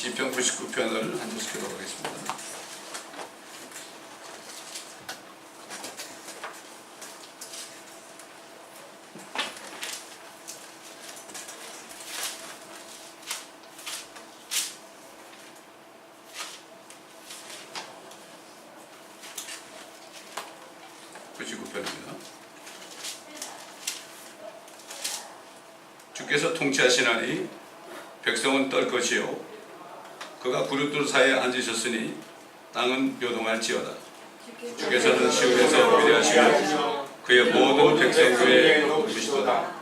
시편 99편을 한 절씩 기도하겠습니다. 주께서 통치하시나니 백성은 떨 것이요 그가 구름들 사이에 앉으셨으니 땅은 요동할지어다. 주께서는 시온에서 위대하시고 그의 모든 백성 중에 높으시도다.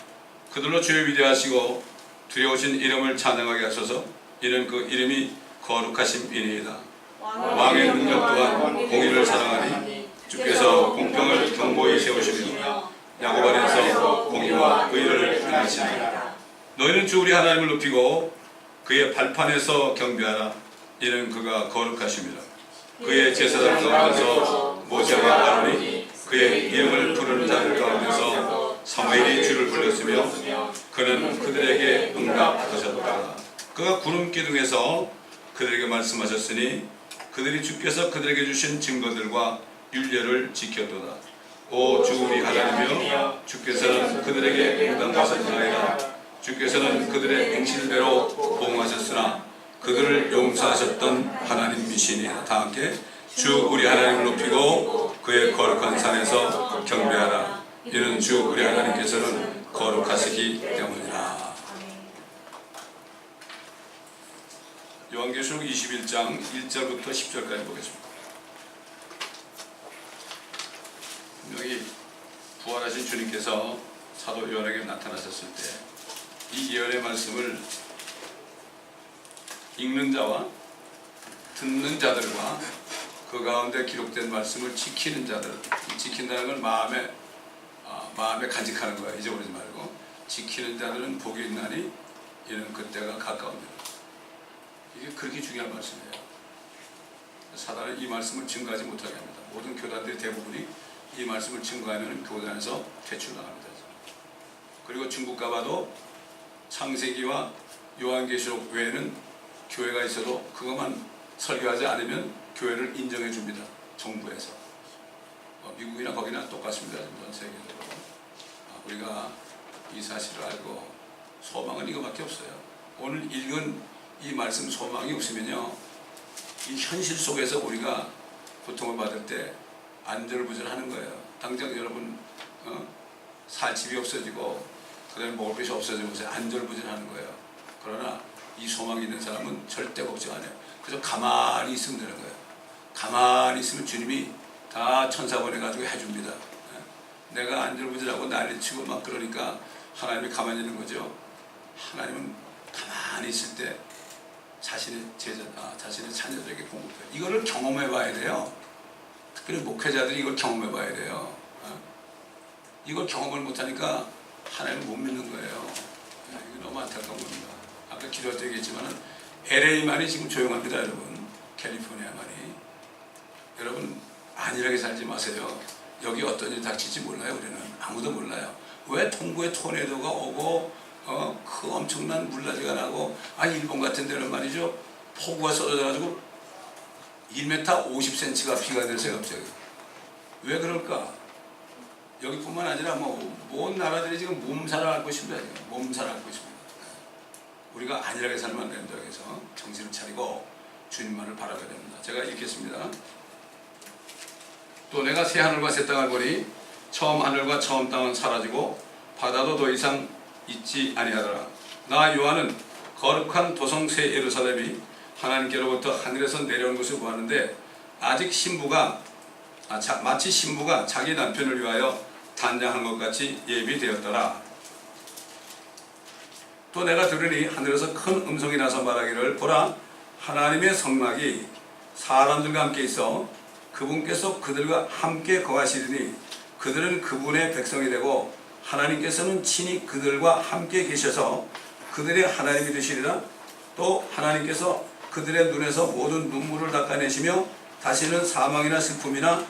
그들로 주의 위대하시고 두려우신 이름을 찬양하게 하소서. 이는 그 이름이 거룩하심이니이다. 왕의 능력 또한 공의를 사랑하니 주께서 공평을 경고히 세우시며 야곱 안에서 공의와 의를 행하시리라. 너희는 주 우리 하나님을 높이고 그의 발판에서 경배하라. 이는 그가 거룩하심이라. 그의 제사장 가운데서 모세와 아론이 그의 이름을 부르는 자들 가운데서 사무엘이 주를 불렀으며 그는 그들에게 응답하셨다. 그가 구름 기둥에서 그들에게 말씀하셨으니 그들이 주께서 그들에게 주신 증거들과 율례를 지켰도다. 오 주 우리 하나님이여, 주께서는 그들에게 응답하셨나이다. 주께서는 그들의 행실대로 보응하셨으나 그들을 용서하셨던 하나님이시니라. 다 함께 주 우리 하나님을 높이고 그의 거룩한 산에서 경배하라. 이는 주 우리 하나님께서는 거룩하시기 때문이라. 요한계시록 21장 1절부터 10절까지 보겠습니다. 여기 부활하신 주님께서 사도 요한에게 나타나셨을 때 이 예언의 말씀을 읽는 자와 듣는 자들과 그 가운데 기록된 말씀을 지키는 자들, 지킨다는 건 마음에 간직하는 거야. 잊어버리지 말고 지키는 자들은 복이 있나니 이는 그때가 가까웁니다. 이게 그렇게 중요한 말씀이에요. 사단은 이 말씀을 증거하지 못하게 합니다. 모든 교단들의 대부분이 이 말씀을 증거하면 교단에서 퇴출당합니다. 그리고 중국 가봐도 창세기와 요한계시록 외에는 교회가 있어도 그것만 설교하지 않으면 교회를 인정해 줍니다. 정부에서. 미국이나 거기나 똑같습니다. 전 세계적으로. 우리가 이 사실을 알고 소망은 이거밖에 없어요. 오늘 읽은 이 말씀 소망이 없으면요, 이 현실 속에서 우리가 고통을 받을 때 안절부절하는 거예요. 당장 여러분 살 집이 없어지고 그다음에 먹을 것이 없어지면서 안절부절하는 거예요. 그러나 이 소망이 있는 사람은 절대 걱정 안 해요. 그래서 가만히 있으면 되는 거예요. 가만히 있으면 주님이 다 천사 보내가지고 해줍니다. 내가 안절부절하고 난리치고 막 그러니까 하나님이 가만히 있는 거죠. 하나님은 가만히 있을 때 자신의 자신의 자녀들에게 공급해요. 이거를 경험해 봐야 돼요. 특별히 목회자들이 이걸 경험해 봐야 돼요. 이걸 경험을 못하니까 하나님을 못 믿는 거예요. 이거 너무 안타까운 겁니다. 아까 기도할 때 얘기했지만 LA만이 지금 조용합니다. 여러분, 캘리포니아만이. 여러분 안일하게 살지 마세요. 여기 어떤 일이 닥칠지 몰라요. 우리는 아무도 몰라요. 왜 동부에 토네이도가 오고 그 엄청난 물난리가 나고 일본 같은 데는 말이죠, 폭우가 쏟아져가지고 1m 50cm가 비가 내려서 갑자기. 왜 그럴까? 여기뿐만 아니라 모든 나라들이 지금 몸살을 앓고 있습니다. 몸살을 앓고 있습니다. 우리가 안일하게 살면 안 된다 해서 정신을 차리고 주님만을 바라봐야 됩니다. 제가 읽겠습니다. 또 내가 새 하늘과 새 땅을 보니 처음 하늘과 처음 땅은 사라지고 바다도 더 이상 있지 아니하더라. 나 요한은 거룩한 도성 새 예루살렘이 하나님께로부터 하늘에서 내려온 것을 보았는데 아직 마치 신부가 자기 남편을 위하여 단장한 것 같이 예비되었더라. 또 내가 들으니 하늘에서 큰 음성이 나서 말하기를, 보라, 하나님의 성막이 사람들과 함께 있어 그분께서 그들과 함께 거하시리니 그들은 그분의 백성이 되고 하나님께서는 친히 그들과 함께 계셔서 그들의 하나님이 되시리라. 또 하나님께서 그들의 눈에서 모든 눈물을 닦아내시며 다시는 사망이나 슬픔이나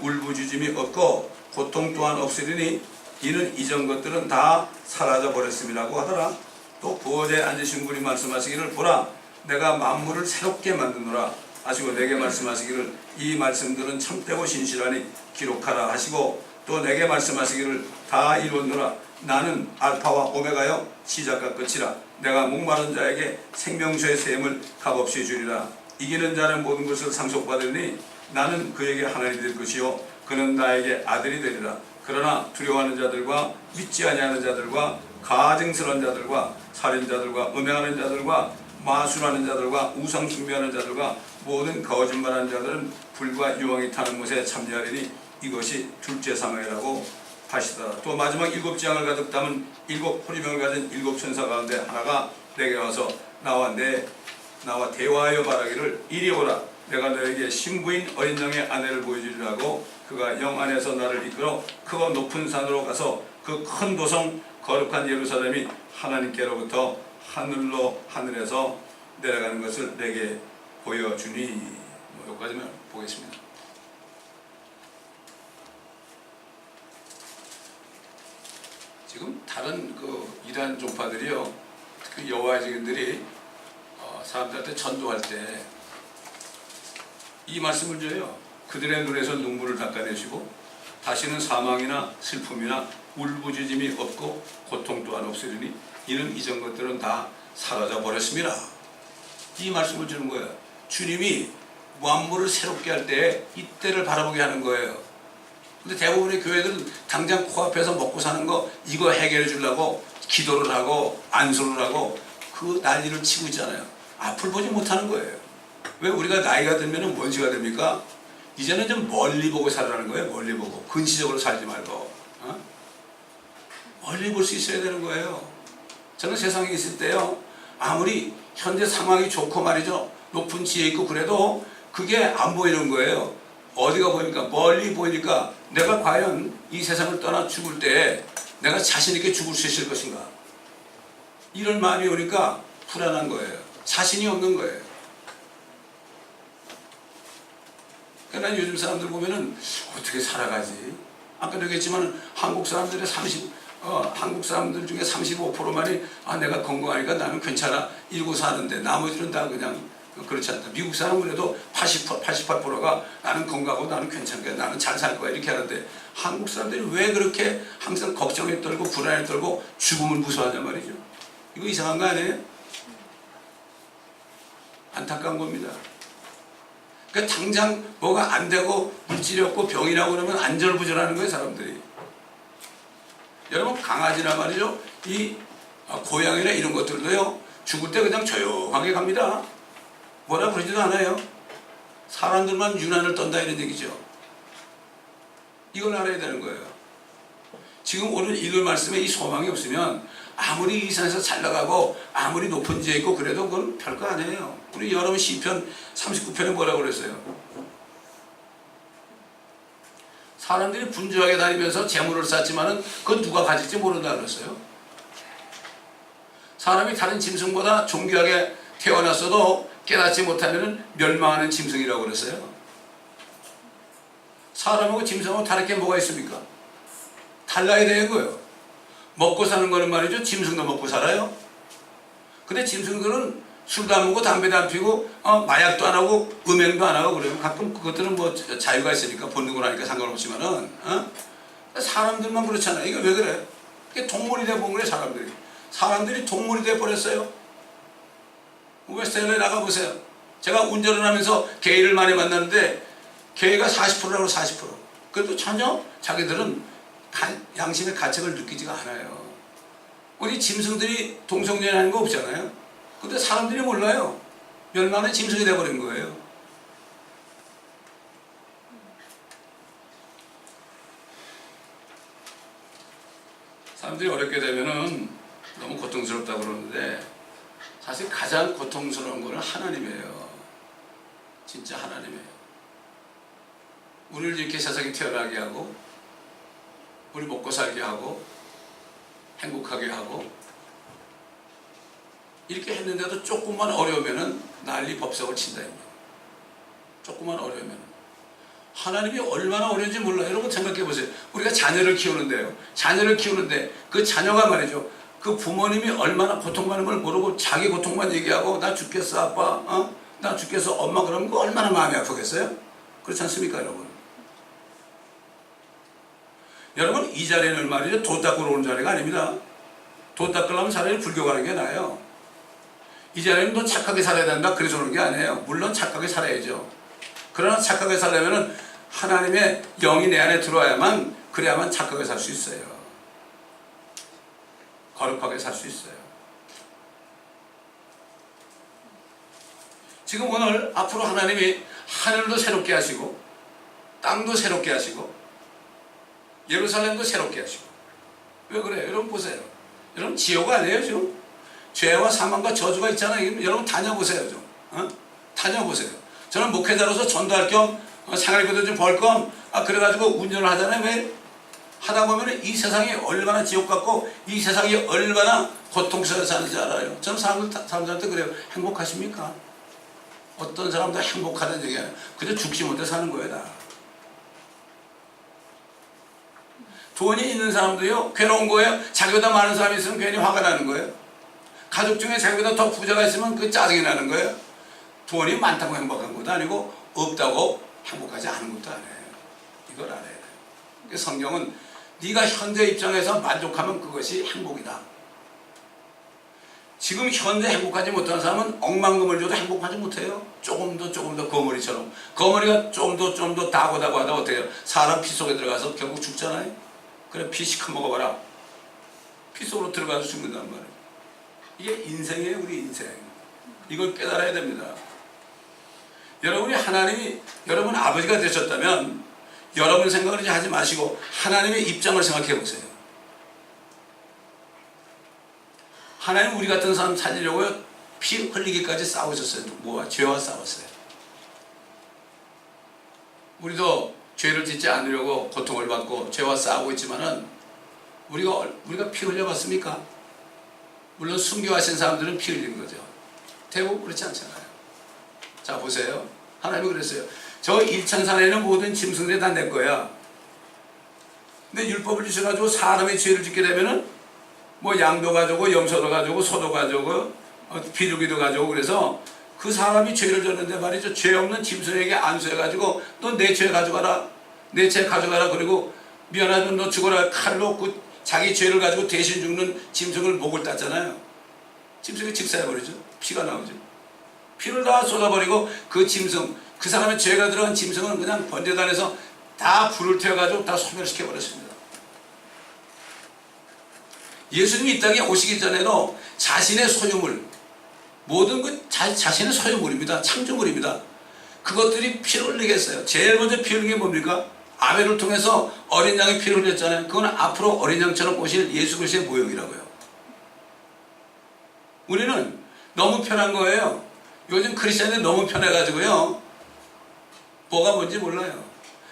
울부짖음이 없고 고통 또한 없으리니 이는 이전 것들은 다 사라져 버렸음이라고 하더라. 또 부어자에 앉으신 분이 말씀하시기를, 보라, 내가 만물을 새롭게 만드노라 하시고 내게 말씀하시기를 이 말씀들은 참되고 신실하니 기록하라 하시고 또 내게 말씀하시기를 다 이루었노라 나는 알파와 오메가여 시작과 끝이라 내가 목마른 자에게 생명수의 샘을 값없이 주리라 이기는 자는 모든 것을 상속받으니 나는 그에게 하나님이 될 것이요 그는 나에게 아들이 되리라 그러나 두려워하는 자들과 믿지 아니하는 자들과 가증스러운 자들과 살인자들과 음행하는 자들과 마술하는 자들과 우상 숭배하는 자들과 모든 거짓말하는 자들은 불과 유황이 타는 못에 참여하리니 이것이 둘째 사망이라고 하시더라. 또 마지막 7장을 가득 담은 7 호리병을 가진 7 천사 가운데 하나가 내게 와서 나와 대화하여 말하기를 이리 오라 내가 너에게 신부인 어린 양의 아내를 보여주리라고 그가 영 안에서 나를 이끌어 크고 높은 산으로 가서 그 큰 도성 거룩한 예루살렘이 하나님께로부터 하늘에서 내려가는 것을 내게 보여주니 여기까지만 보겠습니다. 지금 다른 그 이단 종파들이요, 그 여호와의 증인들이 사람들한테 전도할 때 이 말씀을 줘요. 그들의 눈에서 눈물을 닦아내시고 다시는 사망이나 슬픔이나 울부짖음이 없고 고통 또한 없으리니 이는 이전 것들은 다 사라져 버렸습니다. 이 말씀을 주는 거예요. 주님이 만물을 새롭게 할 때 이때를 바라보게 하는 거예요. 근데 대부분의 교회들은 당장 코앞에서 먹고 사는 거 이거 해결해 주려고 기도를 하고 안수를 하고 그 난리를 치고 있잖아요. 앞을 보지 못하는 거예요. 왜 우리가 나이가 들면 뭔지가 됩니까? 이제는 좀 멀리 보고 살라는 거예요. 멀리 보고 근시적으로 살지 말고 멀리 볼 수 있어야 되는 거예요. 저는 세상에 있을 때요, 아무리 현재 상황이 좋고 말이죠, 높은 지혜 있고 그래도 그게 안 보이는 거예요. 어디가 보이니까? 멀리 보이니까 내가 과연 이 세상을 떠나 죽을 때 내가 자신 있게 죽을 수 있을 것인가, 이런 마음이 오니까 불안한 거예요. 자신이 없는 거예요. 그러니까 요즘 사람들 보면은 어떻게 살아가지? 아까도 얘기했지만 한국 사람들 중에 35%만이 내가 건강하니까 나는 괜찮아 이러고 사는데 나머지는 다 그냥 그렇지 않다. 미국 사람은 그래도 88%가 나는 건강하고 나는 괜찮게 나는 잘 살 거야 이렇게 하는데 한국 사람들이 왜 그렇게 항상 걱정에 떨고 불안에 떨고 죽음을 무서워하냐 말이죠. 이거 이상한 거 아니에요? 안타까운 겁니다. 그러니까 당장 뭐가 안 되고 물질이 없고 병이 나고 그러면 안절부절하는 거예요, 사람들이. 여러분, 강아지나 말이죠, 이 고양이나 이런 것들도요, 죽을 때 그냥 조용하게 갑니다. 뭐라 그러지도 않아요. 사람들만 유난을 떤다 이런 얘기죠. 이걸 알아야 되는 거예요. 지금 오늘 읽을 말씀에 이 소망이 없으면 아무리 이 산에서 잘 나가고 아무리 높은 지에 있고 그래도 그건 별거 아니에요. 우리 여러분 시편 39편에 뭐라고 그랬어요? 사람들이 분주하게 다니면서 재물을 쌓지만은 그건 누가 가질지 모른다 그랬어요. 사람이 다른 짐승보다 존귀하게 태어났어도 깨닫지 못하면 멸망하는 짐승이라고 그랬어요. 사람하고 짐승하고 다를 게 뭐가 있습니까? 달라야 되는 거예요. 먹고 사는 거는 말이죠, 짐승도 먹고 살아요. 근데 짐승들은 술도 안 먹고 담배도 안 피고 마약도 안 하고 음행도 안 하고 그래요. 가끔 그것들은 뭐 자유가 있으니까 본능을 하니까 상관없지만은 사람들만 그렇잖아요. 이게 왜 그래? 이게 동물이 돼본 거래. 사람들이 동물이 돼버렸어요. 웨스트엔드에 나가보세요. 제가 운전을 하면서 게이를 많이 만나는데 게이가 40%라고 40%. 그래도 전혀 자기들은 양심의 가책을 느끼지가 않아요. 우리 짐승들이 동성연애하는 거 없잖아요. 근데 사람들이 몰라요. 멸망의 짐승이 돼버린 거예요. 사람들이 어렵게 되면은 너무 고통스럽다고 그러는데 사실 가장 고통스러운 거는 하나님이에요. 진짜 하나님이에요. 우리를 이렇게 세상에 태어나게 하고 우리 먹고 살게 하고 행복하게 하고 이렇게 했는데도 조금만 어려우면은 난리 법석을 친다. 조금만 어려우면 하나님이 얼마나 어려운지 몰라요. 여러분 생각해 보세요. 우리가 자녀를 키우는데요. 자녀를 키우는데 그 자녀가 말이죠, 그 부모님이 얼마나 고통받는 걸 모르고 자기 고통만 얘기하고 나 죽겠어 아빠, 나 죽겠어 엄마, 그러면 그 얼마나 마음이 아프겠어요? 그렇지 않습니까 여러분? 여러분, 이 자리는 말이죠, 돈 닦으러 오는 자리가 아닙니다. 돈 닦으려면 차라리 불교 가는 게 나아요. 이 자리는 너 착하게 살아야 된다 그래서 오는 게 아니에요. 물론 착하게 살아야죠. 그러나 착하게 살려면 하나님의 영이 내 안에 들어와야만, 그래야만 착하게 살 수 있어요. 거룩하게 살 수 있어요. 지금 오늘 앞으로 하나님이 하늘도 새롭게 하시고 땅도 새롭게 하시고 예루살렘도 새롭게 하시고. 왜 그래요? 여러분 보세요. 여러분 지옥 아니에요 지금? 죄와 사망과 저주가 있잖아요. 여러분 다녀보세요 좀. 다녀보세요. 저는 목회자로서 전도할 겸 생활비도 좀 벌 겸 그래가지고 운전을 하잖아요. 왜? 하다 보면 이 세상이 얼마나 지옥 같고 이 세상이 얼마나 고통스러워 사는지 알아요. 저는 사람들한테 그래요. 행복하십니까? 어떤 사람도 행복하다는 얘기 아니에요. 그저 죽지 못해 사는 거예요 다. 돈이 있는 사람도요 괴로운 거예요. 자기보다 많은 사람이 있으면 괜히 화가 나는 거예요. 가족 중에 자기보다 더 부자가 있으면 그 짜증이 나는 거예요. 돈이 많다고 행복한 것도 아니고 없다고 행복하지 않은 것도 아니에요. 이걸 알아야 돼요. 성경은 네가 현재 입장에서 만족하면 그것이 행복이다. 지금 현재 행복하지 못하는 사람은 억만금을 줘도 행복하지 못해요. 조금 더 거머리처럼. 거머리가 좀 더 다고 하다 어때요? 사람 피 속에 들어가서 결국 죽잖아요. 그래 피 시커 먹어봐라. 피 속으로 들어가서 죽는단 말이에요. 이게 인생이에요. 우리 인생. 이걸 깨달아야 됩니다. 여러분이 하나님이 여러분 아버지가 되셨다면 여러분 생각을 하지 마시고 하나님의 입장을 생각해 보세요. 하나님 우리 같은 사람 살리려고 피 흘리기까지 싸우셨어요. 뭐와? 죄와 싸웠어요. 우리도 죄를 짓지 않으려고 고통을 받고 죄와 싸우고 있지만은 우리가 피 흘려봤습니까? 물론 순교하신 사람들은 피 흘린 거죠. 대부분 그렇지 않잖아요. 자 보세요. 하나님이 그랬어요. 저 일천산에 있는 모든 짐승들이 다 내 거야. 근데 율법을 주셔가지고 사람의 죄를 짓게 되면은 뭐 양도 가져오고 염소도 가져오고 소도 가져오고 비둘기도 가져오고 그래서 그 사람이 죄를 졌는데 말이죠. 죄 없는 짐승에게 안수해가지고 너 내 죄 가져가라. 내 죄 가져가라. 그리고 미안하면 너 죽어라. 칼로 자기 죄를 가지고 대신 죽는 짐승을 목을 땄잖아요. 짐승이 직사해버리죠. 피가 나오죠. 피를 다 쏟아버리고 그 짐승, 그 사람의 죄가 들어간 짐승은 그냥 번제단에서 다 불을 태워가지고 다 소멸시켜버렸습니다. 예수님이 이 땅에 오시기 전에도 자신의 소유물, 모든 그 자신의 소유물입니다. 창조물입니다. 그것들이 피를 흘리겠어요. 제일 먼저 피 흘린 게 뭡니까? 아벨을 통해서 어린 양의 피를 흘렸잖아요. 그건 앞으로 어린 양처럼 오실 예수 그리스도의 모형이라고요. 우리는 너무 편한 거예요. 요즘 크리스천이 너무 편해가지고요. 뭐가 뭔지 몰라요.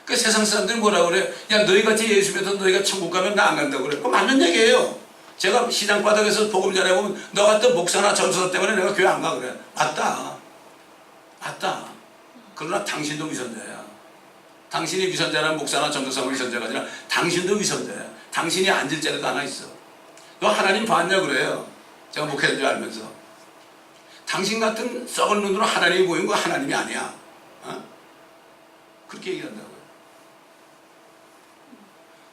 그 세상 사람들이 뭐라고 그래요? 야 너희같이 예수 믿어서 너희가 천국 가면 나 안 간다고 그래. 그거 맞는 얘기예요. 제가 시장 바닥에서 복음 전해보면 너 같은 목사나 전도사 때문에 내가 교회 안 가 그래. 맞다. 그러나 당신도 위선자야. 당신이 위선자라는 목사나 전도사가 위선자가 아니라 당신도 위선자야. 당신이 앉을 자리도 하나 있어. 너 하나님 봤냐 그래요. 제가 목회자인 줄 알면서. 당신 같은 썩은 눈으로 하나님이 보이는 거 하나님이 아니야. 그렇게 얘기한다고요.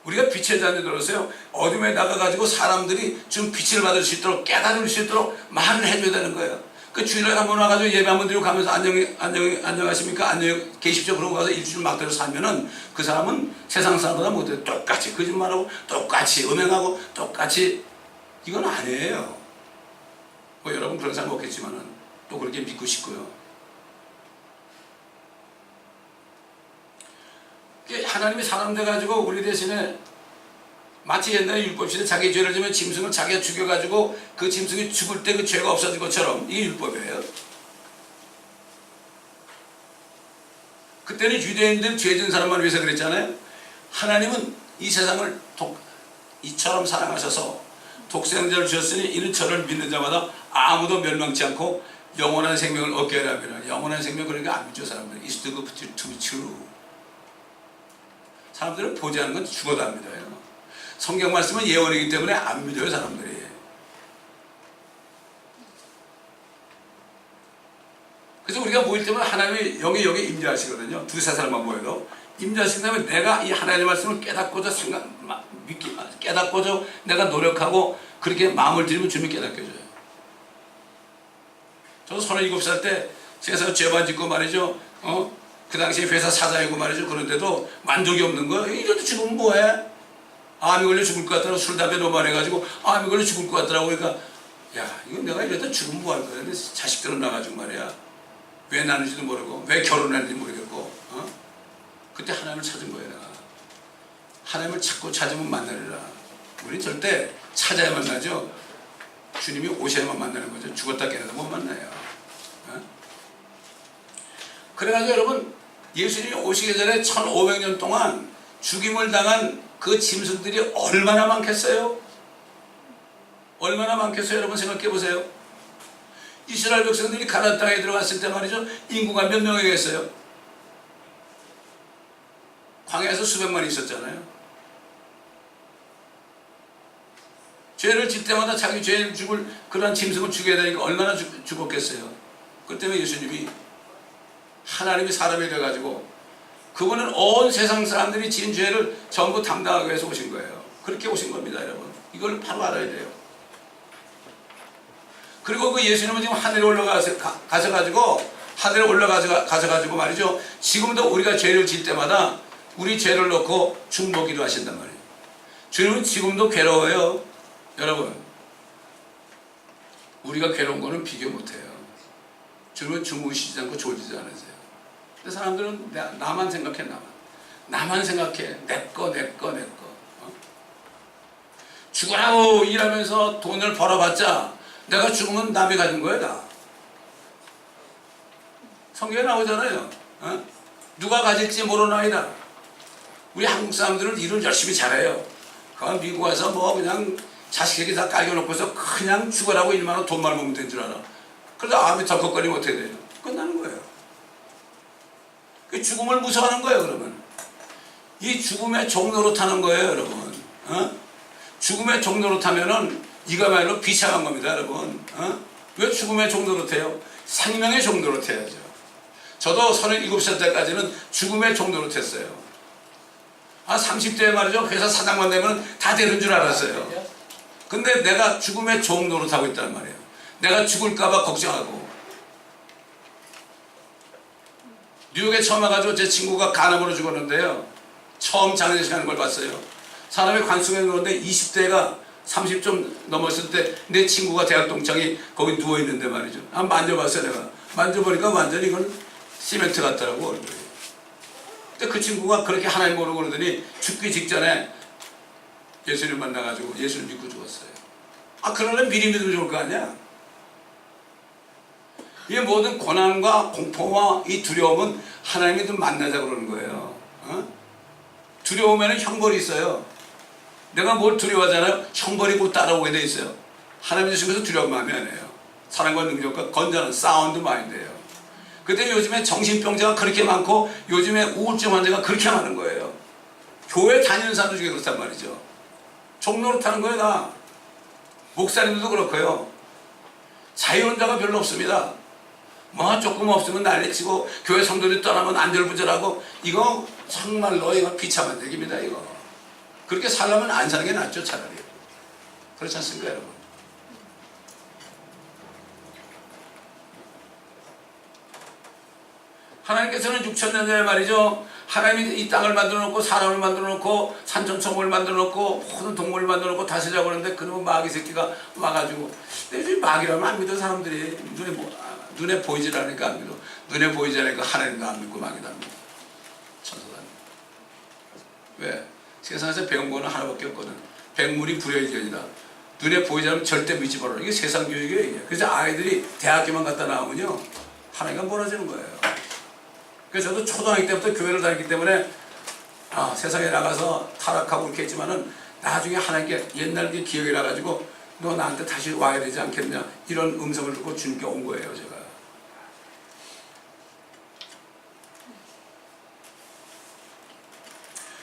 우리가 빛의 자녀 들었어요. 어둠에 나가가지고 사람들이 좀 빛을 받을 수 있도록 깨달을 수 있도록 말을 해줘야 되는 거예요. 그 주일에 한번 와가지고 예배 한번 드리고 가면서 안녕하십니까? 안녕히 계십시오. 그러고 가서 일주일 막대로 살면은 그 사람은 세상 사람보다 못해. 똑같이 거짓말하고 똑같이 음행하고 똑같이. 이건 아니에요. 뭐 여러분 그런 사람 없겠지만은 또 그렇게 믿고 싶고요. 하나님이 사람 돼가지고 우리 대신에 마치 옛날에 율법시대 자기 죄를 지면 짐승을 자기가 죽여가지고 그 짐승이 죽을 때 그 죄가 없어진 것처럼 이게 율법이에요. 그때는 유대인들 죄 지은 사람만 위해서 그랬잖아요. 하나님은 이 세상을 이처럼 사랑하셔서 독생자를 주셨으니 이는 저를 믿는 자마다 아무도 멸망치 않고 영원한 생명을 얻게 하라면 영원한 생명 그러니까 안 믿죠 사람들. Is to be true. 사람들은 보지 않는 건 죽어도 안 믿어요. 성경 말씀은 예언이기 때문에 안 믿어요 사람들이. 그래서 우리가 모일 때마다 하나님이 여기 임재하시거든요. 두세 사람만 모여도 임재하신 다음에 내가 이 하나님의 말씀을 깨닫고자 깨닫고자 내가 노력하고 그렇게 마음을 들이면 주님이 깨닫게 해줘요. 저도 37살 때 세상 죄만 짓고 말이죠. 그 당시에 회사 사장이고 말이죠. 그런데도 만족이 없는 거예요. 이래도 죽으면 뭐해? 암이 걸려 죽을 것 같더라고. 술, 담배 너무 많이 해가지고 암이 걸려 죽을 것 같더라고. 그러니까 야, 이건 내가 이러다 죽으면 뭐 할 거야. 근데 자식들은 나가지고 말이야. 왜 나는지도 모르고 왜 결혼했는지 모르겠고 그때 하나님을 찾은 거예요. 내가. 하나님을 찾고 찾으면 만나리라. 우리 절대 찾아야 만나죠. 주님이 오셔야만 만나는 거죠. 죽었다 깨어나도 못 만나요. 그래가지고 여러분 예수님이 오시기 전에 1500년 동안 죽임을 당한 그 짐승들이 얼마나 많겠어요? 얼마나 많겠어요? 여러분 생각해 보세요. 이스라엘 백성들이 가나안 땅에 들어갔을 때 말이죠. 인구가 몇 명이겠어요? 광야에서 수백만이 있었잖아요. 죄를 짓 때마다 자기 죄를 죽을 그런 짐승을 죽여야 되니까 얼마나 죽었겠어요. 그 때문에 예수님이 하나님이 사람이 돼가지고 그분은 온 세상 사람들이 지은 죄를 전부 담당하기 위해서 오신 거예요. 그렇게 오신 겁니다, 여러분. 이걸 바로 알아야 돼요. 그리고 그 예수님은 지금 하늘에 가셔가지고 하늘에 올라가셔가지고 말이죠. 지금도 우리가 죄를 지을 때마다 우리 죄를 놓고 중보기도 하신단 말이에요. 주님은 지금도 괴로워요. 여러분, 우리가 괴로운 거는 비교 못해요. 주님은 주무시지 않고 졸지도 않으세요. 근데 사람들은 나만 생각해. 나만 생각해. 내꺼. 죽으라고 일하면서 돈을 벌어봤자 내가 죽으면 남이 가진 거야, 다. 성경에 나오잖아요. 누가 가질지 모르나이다. 우리 한국 사람들은 일을 열심히 잘해요. 미국 와서 뭐 그냥 자식에게 다 깔겨놓고서 그냥 죽으라고 일만 하고 돈만 먹으면 된 줄 알아. 그러다 암이 덜컥거리면 어떻게 돼요? 끝나는 거예요. 그 죽음을 무서워하는 거예요, 그러면. 이 죽음의 종로로 타는 거예요, 여러분. 죽음의 종로로 타면은 이거야말로 비참한 겁니다, 여러분. 왜 죽음의 종로로 타요? 생명의 종로로 타야죠. 저도 37살 때까지는 죽음의 종로로 탔어요. 30대에 말이죠. 회사 사장만 되면 다 되는 줄 알았어요. 근데 내가 죽음의 종로로 타고 있단 말이에요. 내가 죽을까봐 걱정하고. 뉴욕에 처음 와가지고 제 친구가 간암으로 죽었는데요. 처음 장례식 하는 걸 봤어요. 사람이 관중에 누웠는데 20대가 30 좀 넘었을 때 내 친구가 대학 동창이 거기 누워있는데 말이죠. 만져봤어요, 내가. 만져보니까 완전히 이건 시멘트 같더라고, 얼굴이. 근데 그 친구가 그렇게 하나님 모르고 그러더니 죽기 직전에 예수님 만나가지고 예수를 믿고 죽었어요. 그러려면 미리 믿으면 좋을 거 아니야? 이 모든 고난과 공포와 이 두려움은 하나님이 좀 만나자 그러는 거예요. 두려우면 형벌이 있어요. 내가 뭘 두려워하잖아요. 형벌이 곧 따라오게 돼 있어요. 하나님 주시면서 두려운 마음이 아니에요. 사랑과 능력과 건전한 사운드 마인드예요. 근데 요즘에 정신병자가 그렇게 많고 요즘에 우울증 환자가 그렇게 많은 거예요. 교회 다니는 사람들 중에 그렇단 말이죠. 종로로 타는 거예요, 다. 목사님들도 그렇고요. 자유혼자가 별로 없습니다. 뭐 조금 없으면 난리치고 교회 성도들이 떠나면 안절부절하고 이거 정말로 이거 비참한 얘기입니다, 이거. 그렇게 살려면 안 사는 게 낫죠, 차라리. 그렇지 않습니까, 여러분? 하나님께서는 6,000년 전에 말이죠. 하나님이 이 땅을 만들어 놓고 사람을 만들어 놓고 산천초목을 만들어 놓고 모든 동물을 만들어 놓고 다스리라고 그러는데 그놈의 마귀 새끼가 와가지고 요즘 마귀라면 안 믿어 사람들이. 눈에 보이질 않으니까 안 믿어. 눈에 보이지 않으니까 하나님도 안 믿고 마귀도 안 믿어. 천사도 안 믿어. 왜? 세상에서 배운 거는 하나밖에 없거든. 백물이 불여일견이다. 눈에 보이지 않으면 절대 믿지 말아라. 이게 세상 교육이에요, 이게. 그래서 아이들이 대학교만 갔다 나오면요 하나님과 멀어지는 거예요. 그래서 저도 초등학교 때부터 교회를 다녔기 때문에 세상에 나가서 타락하고 그렇게 했지만은 나중에 하나님께 옛날 게 기억이 나가지고 너 나한테 다시 와야 되지 않겠냐 이런 음성을 듣고 주님께 온 거예요, 제가.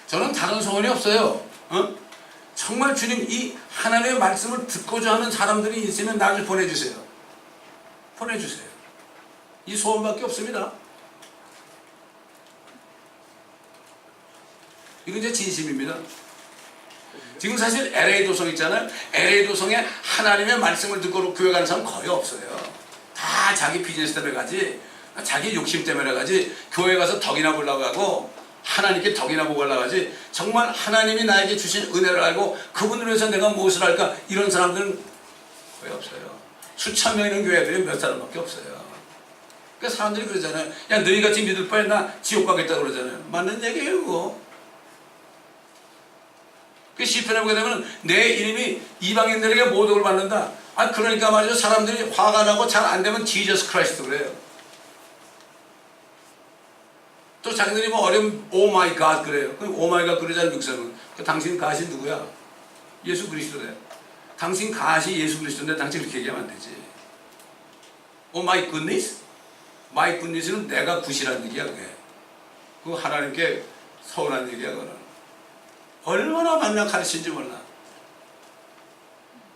저는 다른 소원이 없어요. 정말 주님 이 하나님의 말씀을 듣고자 하는 사람들이 있으면 나를 보내주세요. 보내주세요. 이 소원밖에 없습니다. 이건 이제 진심입니다. 지금 사실 LA 도성 있잖아요. LA 도성에 하나님의 말씀을 듣고 교회 가는 사람 거의 없어요. 다 자기 비즈니스 때문에 가지, 자기 욕심 때문에 가지, 교회 가서 덕이나 보려고 하고 하나님께 덕이나 보고 하려고 하지, 정말 하나님이 나에게 주신 은혜를 알고 그분을 위해서 내가 무엇을 할까, 이런 사람들은 거의 없어요. 수천 명 있는 교회들이 몇 사람밖에 없어요. 그러니까 사람들이 그러잖아요. 야, 너희같이 믿을 바에 나 지옥 가겠다고 그러잖아요. 맞는 얘기예요 그거. 그 시편에 보게 되면 내 이름이 이방인들에게 모독을 받는다. 아, 그러니까 말이죠. 사람들이 화가 나고 잘 안 되면 지저스 크라이스트 그래요. 또 자기들이 뭐 어려운 오 마이 갓 그래요. 오 마이 갓 그러잖아요. 육성은. 그 당신 갓이 누구야? 예수 그리스도래. 당신 갓이 예수 그리스도인데 당신 그렇게 얘기하면 안 되지. 오 마이 굿니스? 마이 굿니스는 내가 굿이라는 얘기야 그게. 그거 하나님께 서운한 얘기야 그거는. 얼마나 만나 가르친지 몰라.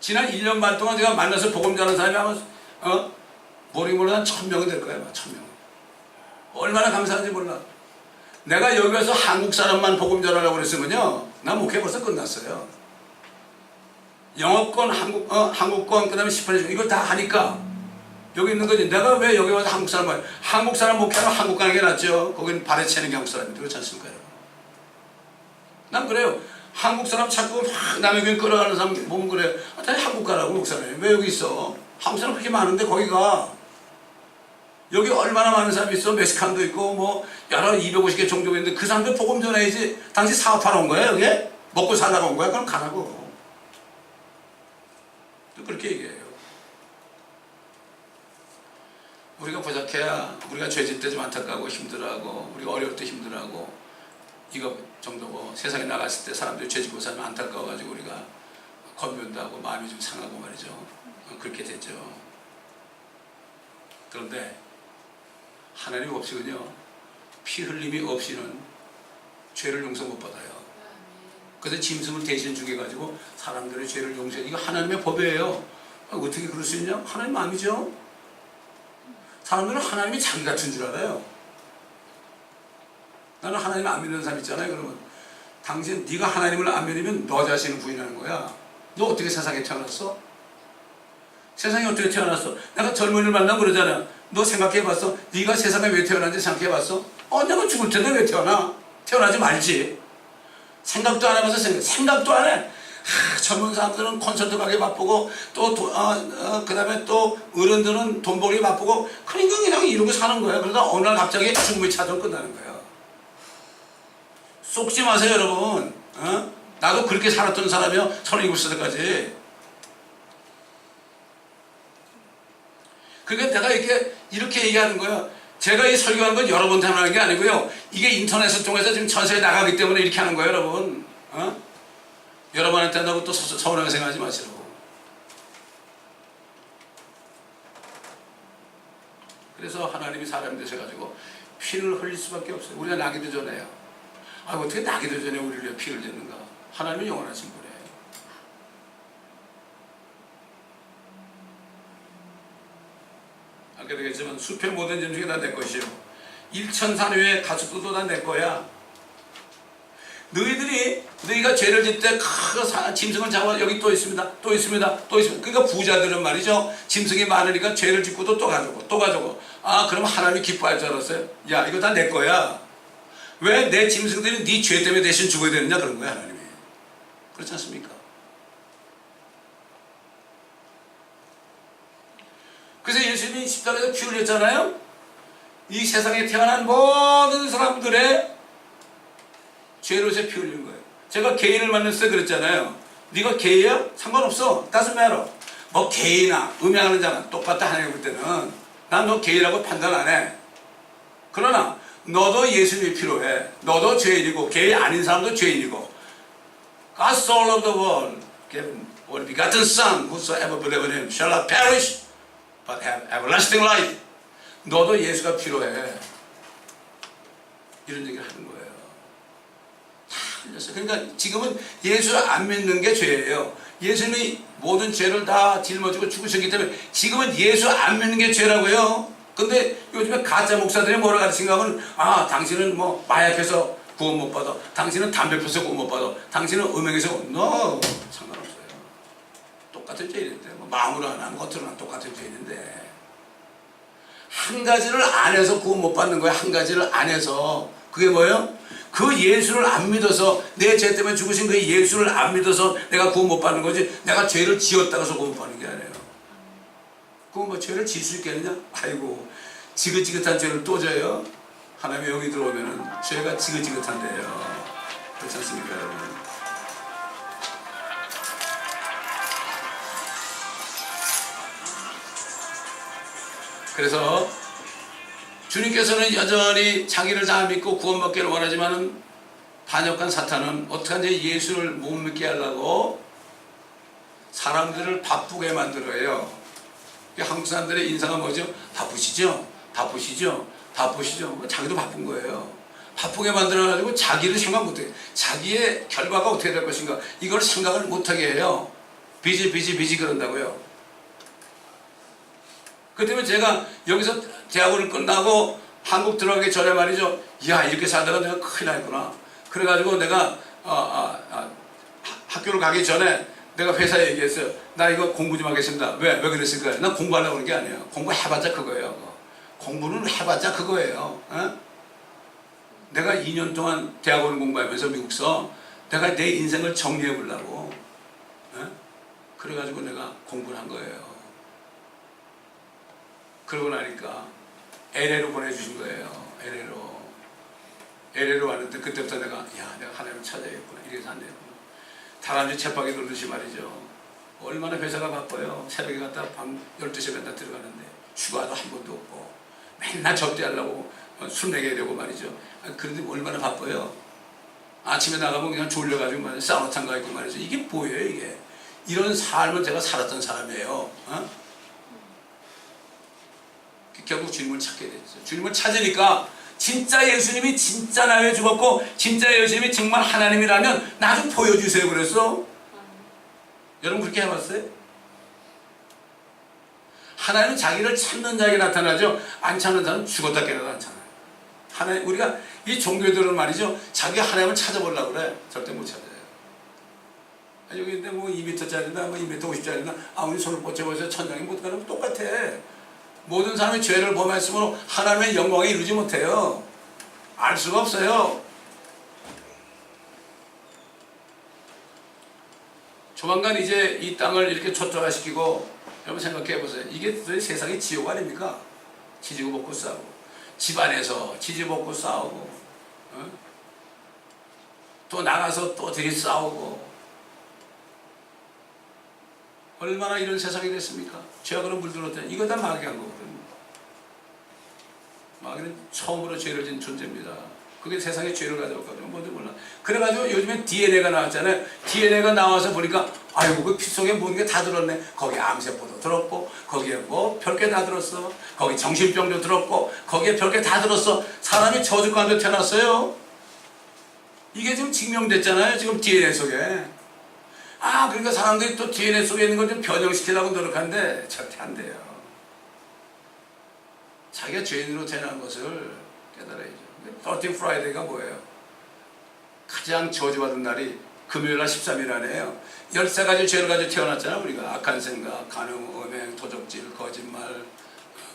지난 1년 반 동안 제가 만나서 복음 전하는 사람이 아마 모르긴 한 1000명은 될 거야. 1000명. 얼마나 감사한지 몰라. 내가 여기 와서 한국 사람만 복음 전하려고 그랬으면요, 나 목회 벌써 끝났어요. 영어권, 한국권, 그 다음에 10분 이걸 다 하니까 여기 있는 거지. 내가 왜 여기 와서 한국 사람 목회하면 한국 가는 게 낫죠. 거긴 발에 채는 게 한국 사람인데 그렇지 않습니까? 난 그래요. 한국 사람 자꾸 막 남의 교회 끌어가는 사람 보면 그래요. 아, 다 한국 가라고 목사님. 왜 여기 있어? 한국 사람 그렇게 많은데 거기 가. 여기 얼마나 많은 사람이 있어. 멕시칸도 있고 뭐 여러 250개 종교가 있는데 그 사람들 복음 전해야지. 당신 사업하러 온 거야 여기? 먹고 살라고 온 거야? 그럼 가라고. 또 그렇게 얘기해요. 우리가 부족해야 우리가 죄질 때 좀 안타까워 힘들어하고 우리가 어려울 때 힘들어하고 이거 정도고 세상에 나갔을 때 사람들이 죄짓고 살면 안타까워가지고 우리가 건면도 하고 마음이 좀 상하고 말이죠. 그렇게 됐죠. 그런데 하나님 없이는요, 피 흘림이 없이는 죄를 용서 못 받아요. 그래서 짐승을 대신 죽여가지고 사람들의 죄를 용서해. 이거 하나님의 법이에요. 어떻게 그럴 수 있냐? 하나님 마음이죠. 사람들은 하나님이 자기 같은 줄 알아요. 나는 하나님 안 믿는 사람 있잖아요. 그러면 당신 네가 하나님을 안 믿으면 너 자신을 부인하는 거야. 너 어떻게 세상에 태어났어? 세상에 어떻게 태어났어? 내가 젊은이를 만나면 그러잖아. 너 생각해봤어? 네가 세상에 왜 태어났는지 생각해봤어? 내가 죽을 텐데 왜 태어나? 태어나지 말지. 생각도 안 해봐서 생각도 안 해. 젊은 사람들은 콘서트 가기 바쁘고 또 그 다음에 또 어른들은 돈 벌기 바쁘고 그러니까 그냥 이러고 사는 거야. 그러다 어느 날 갑자기 죽음이 찾아올 끝나는 거야. 속지 마세요 여러분. 나도 그렇게 살았던 사람이요. 37살까지. 그러니까 내가 이렇게 얘기하는 거야. 제가 이 설교하는 건 여러분한테 하는 게 아니고요. 이게 인터넷을 통해서 지금 전 세계에 나가기 때문에 이렇게 하는 거예요 여러분. 여러분한테 한다고 또 서운하게 생각하지 마시라고. 그래서 하나님이 사람이 되셔가지고 피를 흘릴 수밖에 없어요. 우리가 나기도 전에요. 어떻게 나기도 전에 우리를 위해 피를 흘리는가. 하나님은 영원하신 분이에요. 아까 되겠지만 숲의 모든 짐승이 다 내 것이요 일천산 위의 가축도 다 내 거야. 너희가 죄를 짓 때 짐승을 잡아 여기 또 있습니다. 또 있습니다. 또 있습니다. 그러니까 부자들은 말이죠. 짐승이 많으니까 죄를 짓고 또 가져고 또 가져고. 그럼 하나님이 기뻐할 줄 알았어요. 야, 이거 다 내 거야. 왜 내 짐승들이 네 죄 때문에 대신 죽어야 되느냐 그런 거야 하나님이. 그렇지 않습니까? 그래서 예수님이 십자가에서 피 흘렸잖아요. 이 세상에 태어난 모든 사람들의 죄로서 피 흘린 거예요. 제가 개인을 만났을 때 그랬잖아요. 네가 개야? 상관없어. doesn't matter. 뭐 개이나 음양하는 자는 똑같다 하나님 볼 때는 난 너 개이라고 판단 안 해. 그러나 너도 예수님이 필요해. 너도 죄인이고 개이 아닌 사람도 죄인이고. God so loved the world gave only begotten Son whosoever believeth in him shall not perish but have everlasting life. 너도 예수가 필요해. 이런 얘기를 하는 거예요. 그러니까 지금은 예수를 안 믿는 게 죄예요. 예수님이 모든 죄를 다 짊어지고 죽으셨기 때문에 지금은 예수 안 믿는 게 죄라고요. 근데 요즘에 가짜 목사들이 뭐라 가르친가 하면 아 당신은 뭐 마약해서 구원 못 받아, 당신은 담배 피워서 구원 못 받아, 당신은 음행해서 상관없어요. 똑같은 죄인인데 뭐 마음으로 하나 겉으로 하나 똑같은 죄인인데 한 가지를 안 해서 구원 못 받는 거예요. 한 가지를 안 해서. 그게 뭐예요? 그 예수를 안 믿어서, 내 죄 때문에 죽으신 그 예수를 안 믿어서 내가 구원 못 받는 거지, 내가 죄를 지었다고 해서 구원 못 받는 게 아니에요. 그럼 뭐 죄를 지을 수 있겠느냐? 아이고, 지긋지긋한 죄를 또 져요? 하나님의 영이 들어오면은 죄가 지긋지긋한데요. 그렇지 않습니까, 여러분? 그래서 주님께서는 여전히 자기를 다 믿고 구원받기를 원하지만은 반역한 사탄은 어떻게 하는지 예수를 못 믿게 하려고 사람들을 바쁘게 만들어요. 한국 사람들의 인상은 뭐죠? 바쁘시죠? 바쁘시죠? 바쁘시죠? 자기도 바쁜 거예요. 바쁘게 만들어가지고 자기를 생각 못해요. 자기의 결과가 어떻게 될 것인가 이걸 생각을 못하게 해요. 비지 그런다고요. 그 때문에 제가 여기서 대학원을 끝나고 한국 들어가기 전에 말이죠. 야, 이렇게 살다가 내가 큰일 났구나. 그래가지고 내가 학교를 가기 전에 내가 회사에 얘기했어요. 나 이거 공부 좀 하겠습니다. 왜 그랬을까요? 난 공부하려고 그런 게 아니에요. 공부해봤자 그거예요. 공부는 해봤자 그거예요. 어? 내가 2년 동안 대학원을 공부하면서 미국서 내가 내 인생을 정리해 보려고 그래가지고 내가 공부를 한 거예요. 그러고 나니까 LA로 보내주신 거예요. LA로 왔는데 그때부터 내가 하나님을 찾아야겠구나. 이래서 안 되겠구나. 다람쥐 쳇바퀴 돌듯이 말이죠. 얼마나 회사가 바빠요. 새벽에 갔다 밤 12시에 맨날 들어가는데 휴가도 한 번도 없고 맨날 접대하려고 술 먹여야 되고 말이죠. 그런데 얼마나 바빠요. 아침에 나가면 그냥 졸려가지고 말이죠. 사우나탕 가 있고 말이죠. 이게 뭐예요 이게. 이런 삶을 제가 살았던 사람이에요. 결국 주님을 찾게 됐죠. 주님을 찾으니까 진짜 예수님이 진짜 나 위해 죽었고 진짜 예수님이 정말 하나님이라면 나 좀 보여주세요 그랬어. 여러분 그렇게 해봤어요? 하나님은 자기를 찾는 자에게 나타나죠. 안 찾는 자는 죽었다 깨어나도 안 찾아요. 하나님, 우리가 이 종교들은 말이죠. 자기가 하나님을 찾아보려고 그래. 절대 못 찾아요. 여기 있는데 뭐 2m짜리나 뭐 2m50짜리나 아무리 손을 뻗쳐보세요. 천장이 못 가는 거 똑같아. 모든 사람이 죄를 범했으므로 하나님의 영광에 이루지 못해요. 알 수가 없어요. 조만간 이제 이 땅을 이렇게 초토화시키고 여러분 생각해 보세요. 이게 세상의 지옥 아닙니까? 지지고 볶고 싸우고 집안에서 지지볶고 싸우고 또 나가서 또 되게 싸우고 얼마나 이런 세상이 됐습니까? 죄악으로 물들었다. 이거 다 마귀가 한 거거든요. 마귀는 처음으로 죄를 진 존재입니다. 그게 세상에 죄를 가져왔거든요. 뭔지 몰라. 그래가지고 요즘에 DNA가 나왔잖아요. DNA가 나와서 보니까 아이고 그 피 속에 모든 게 다 들었네. 거기 암세포도 들었고 거기에 뭐 별게 다 들었어. 거기 정신병도 들었고 거기에 별게 다 들었어. 사람이 저주 가운데 태어났어요. 이게 지금 증명됐잖아요. 지금 DNA 속에. 그러니까 사람들이 또 DNA 속에 있는 걸 좀 변형시키려고 노력하는데 절대 안 돼요. 자기가 죄인으로 태어난 것을 깨달아야죠. 13 프라이데이가 뭐예요? 가장 저주받은 날이 금요일날 13일 안에요. 13가지 죄를 가지고 태어났잖아요. 우리가 악한 생각, 간음, 음행, 도적질, 거짓말,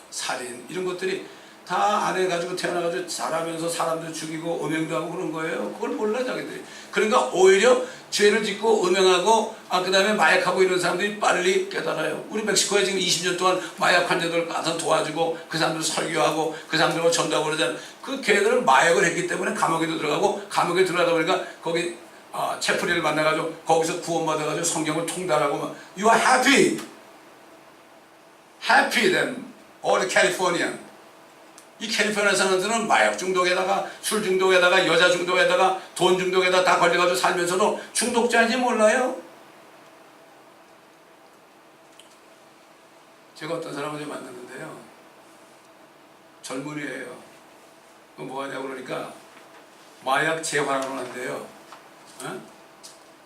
살인 이런 것들이 다 안 해가지고 태어나가지고 자라면서 사람들 죽이고 음행도 하고 그런 거예요. 그걸 몰라 자기들이. 그러니까 오히려 죄를 짓고 음행하고 그 다음에 마약하고 이런 사람들이 빨리 깨달아요. 우리 멕시코에 지금 20년 동안 마약 환자들 가서 도와주고 그 사람들 설교하고 그 사람들하고 전도하고 그러잖아요. 그 걔들은 마약을 했기 때문에 감옥에도 들어가고 감옥에 들어가다 보니까 거기 채프리를 만나가지고 거기서 구원받아가지고 성경을 통달하고 막 You are happy. Happy then. All Californian. 이 캘리포니아 사람들은 마약 중독에다가 술 중독에다가 여자 중독에다가 돈 중독에다 다 걸려가지고 살면서도 중독자인지 몰라요. 제가 어떤 사람을 좀 만났는데요. 젊은이에요. 뭐 하냐고 그러니까 마약 재활원을 한대요.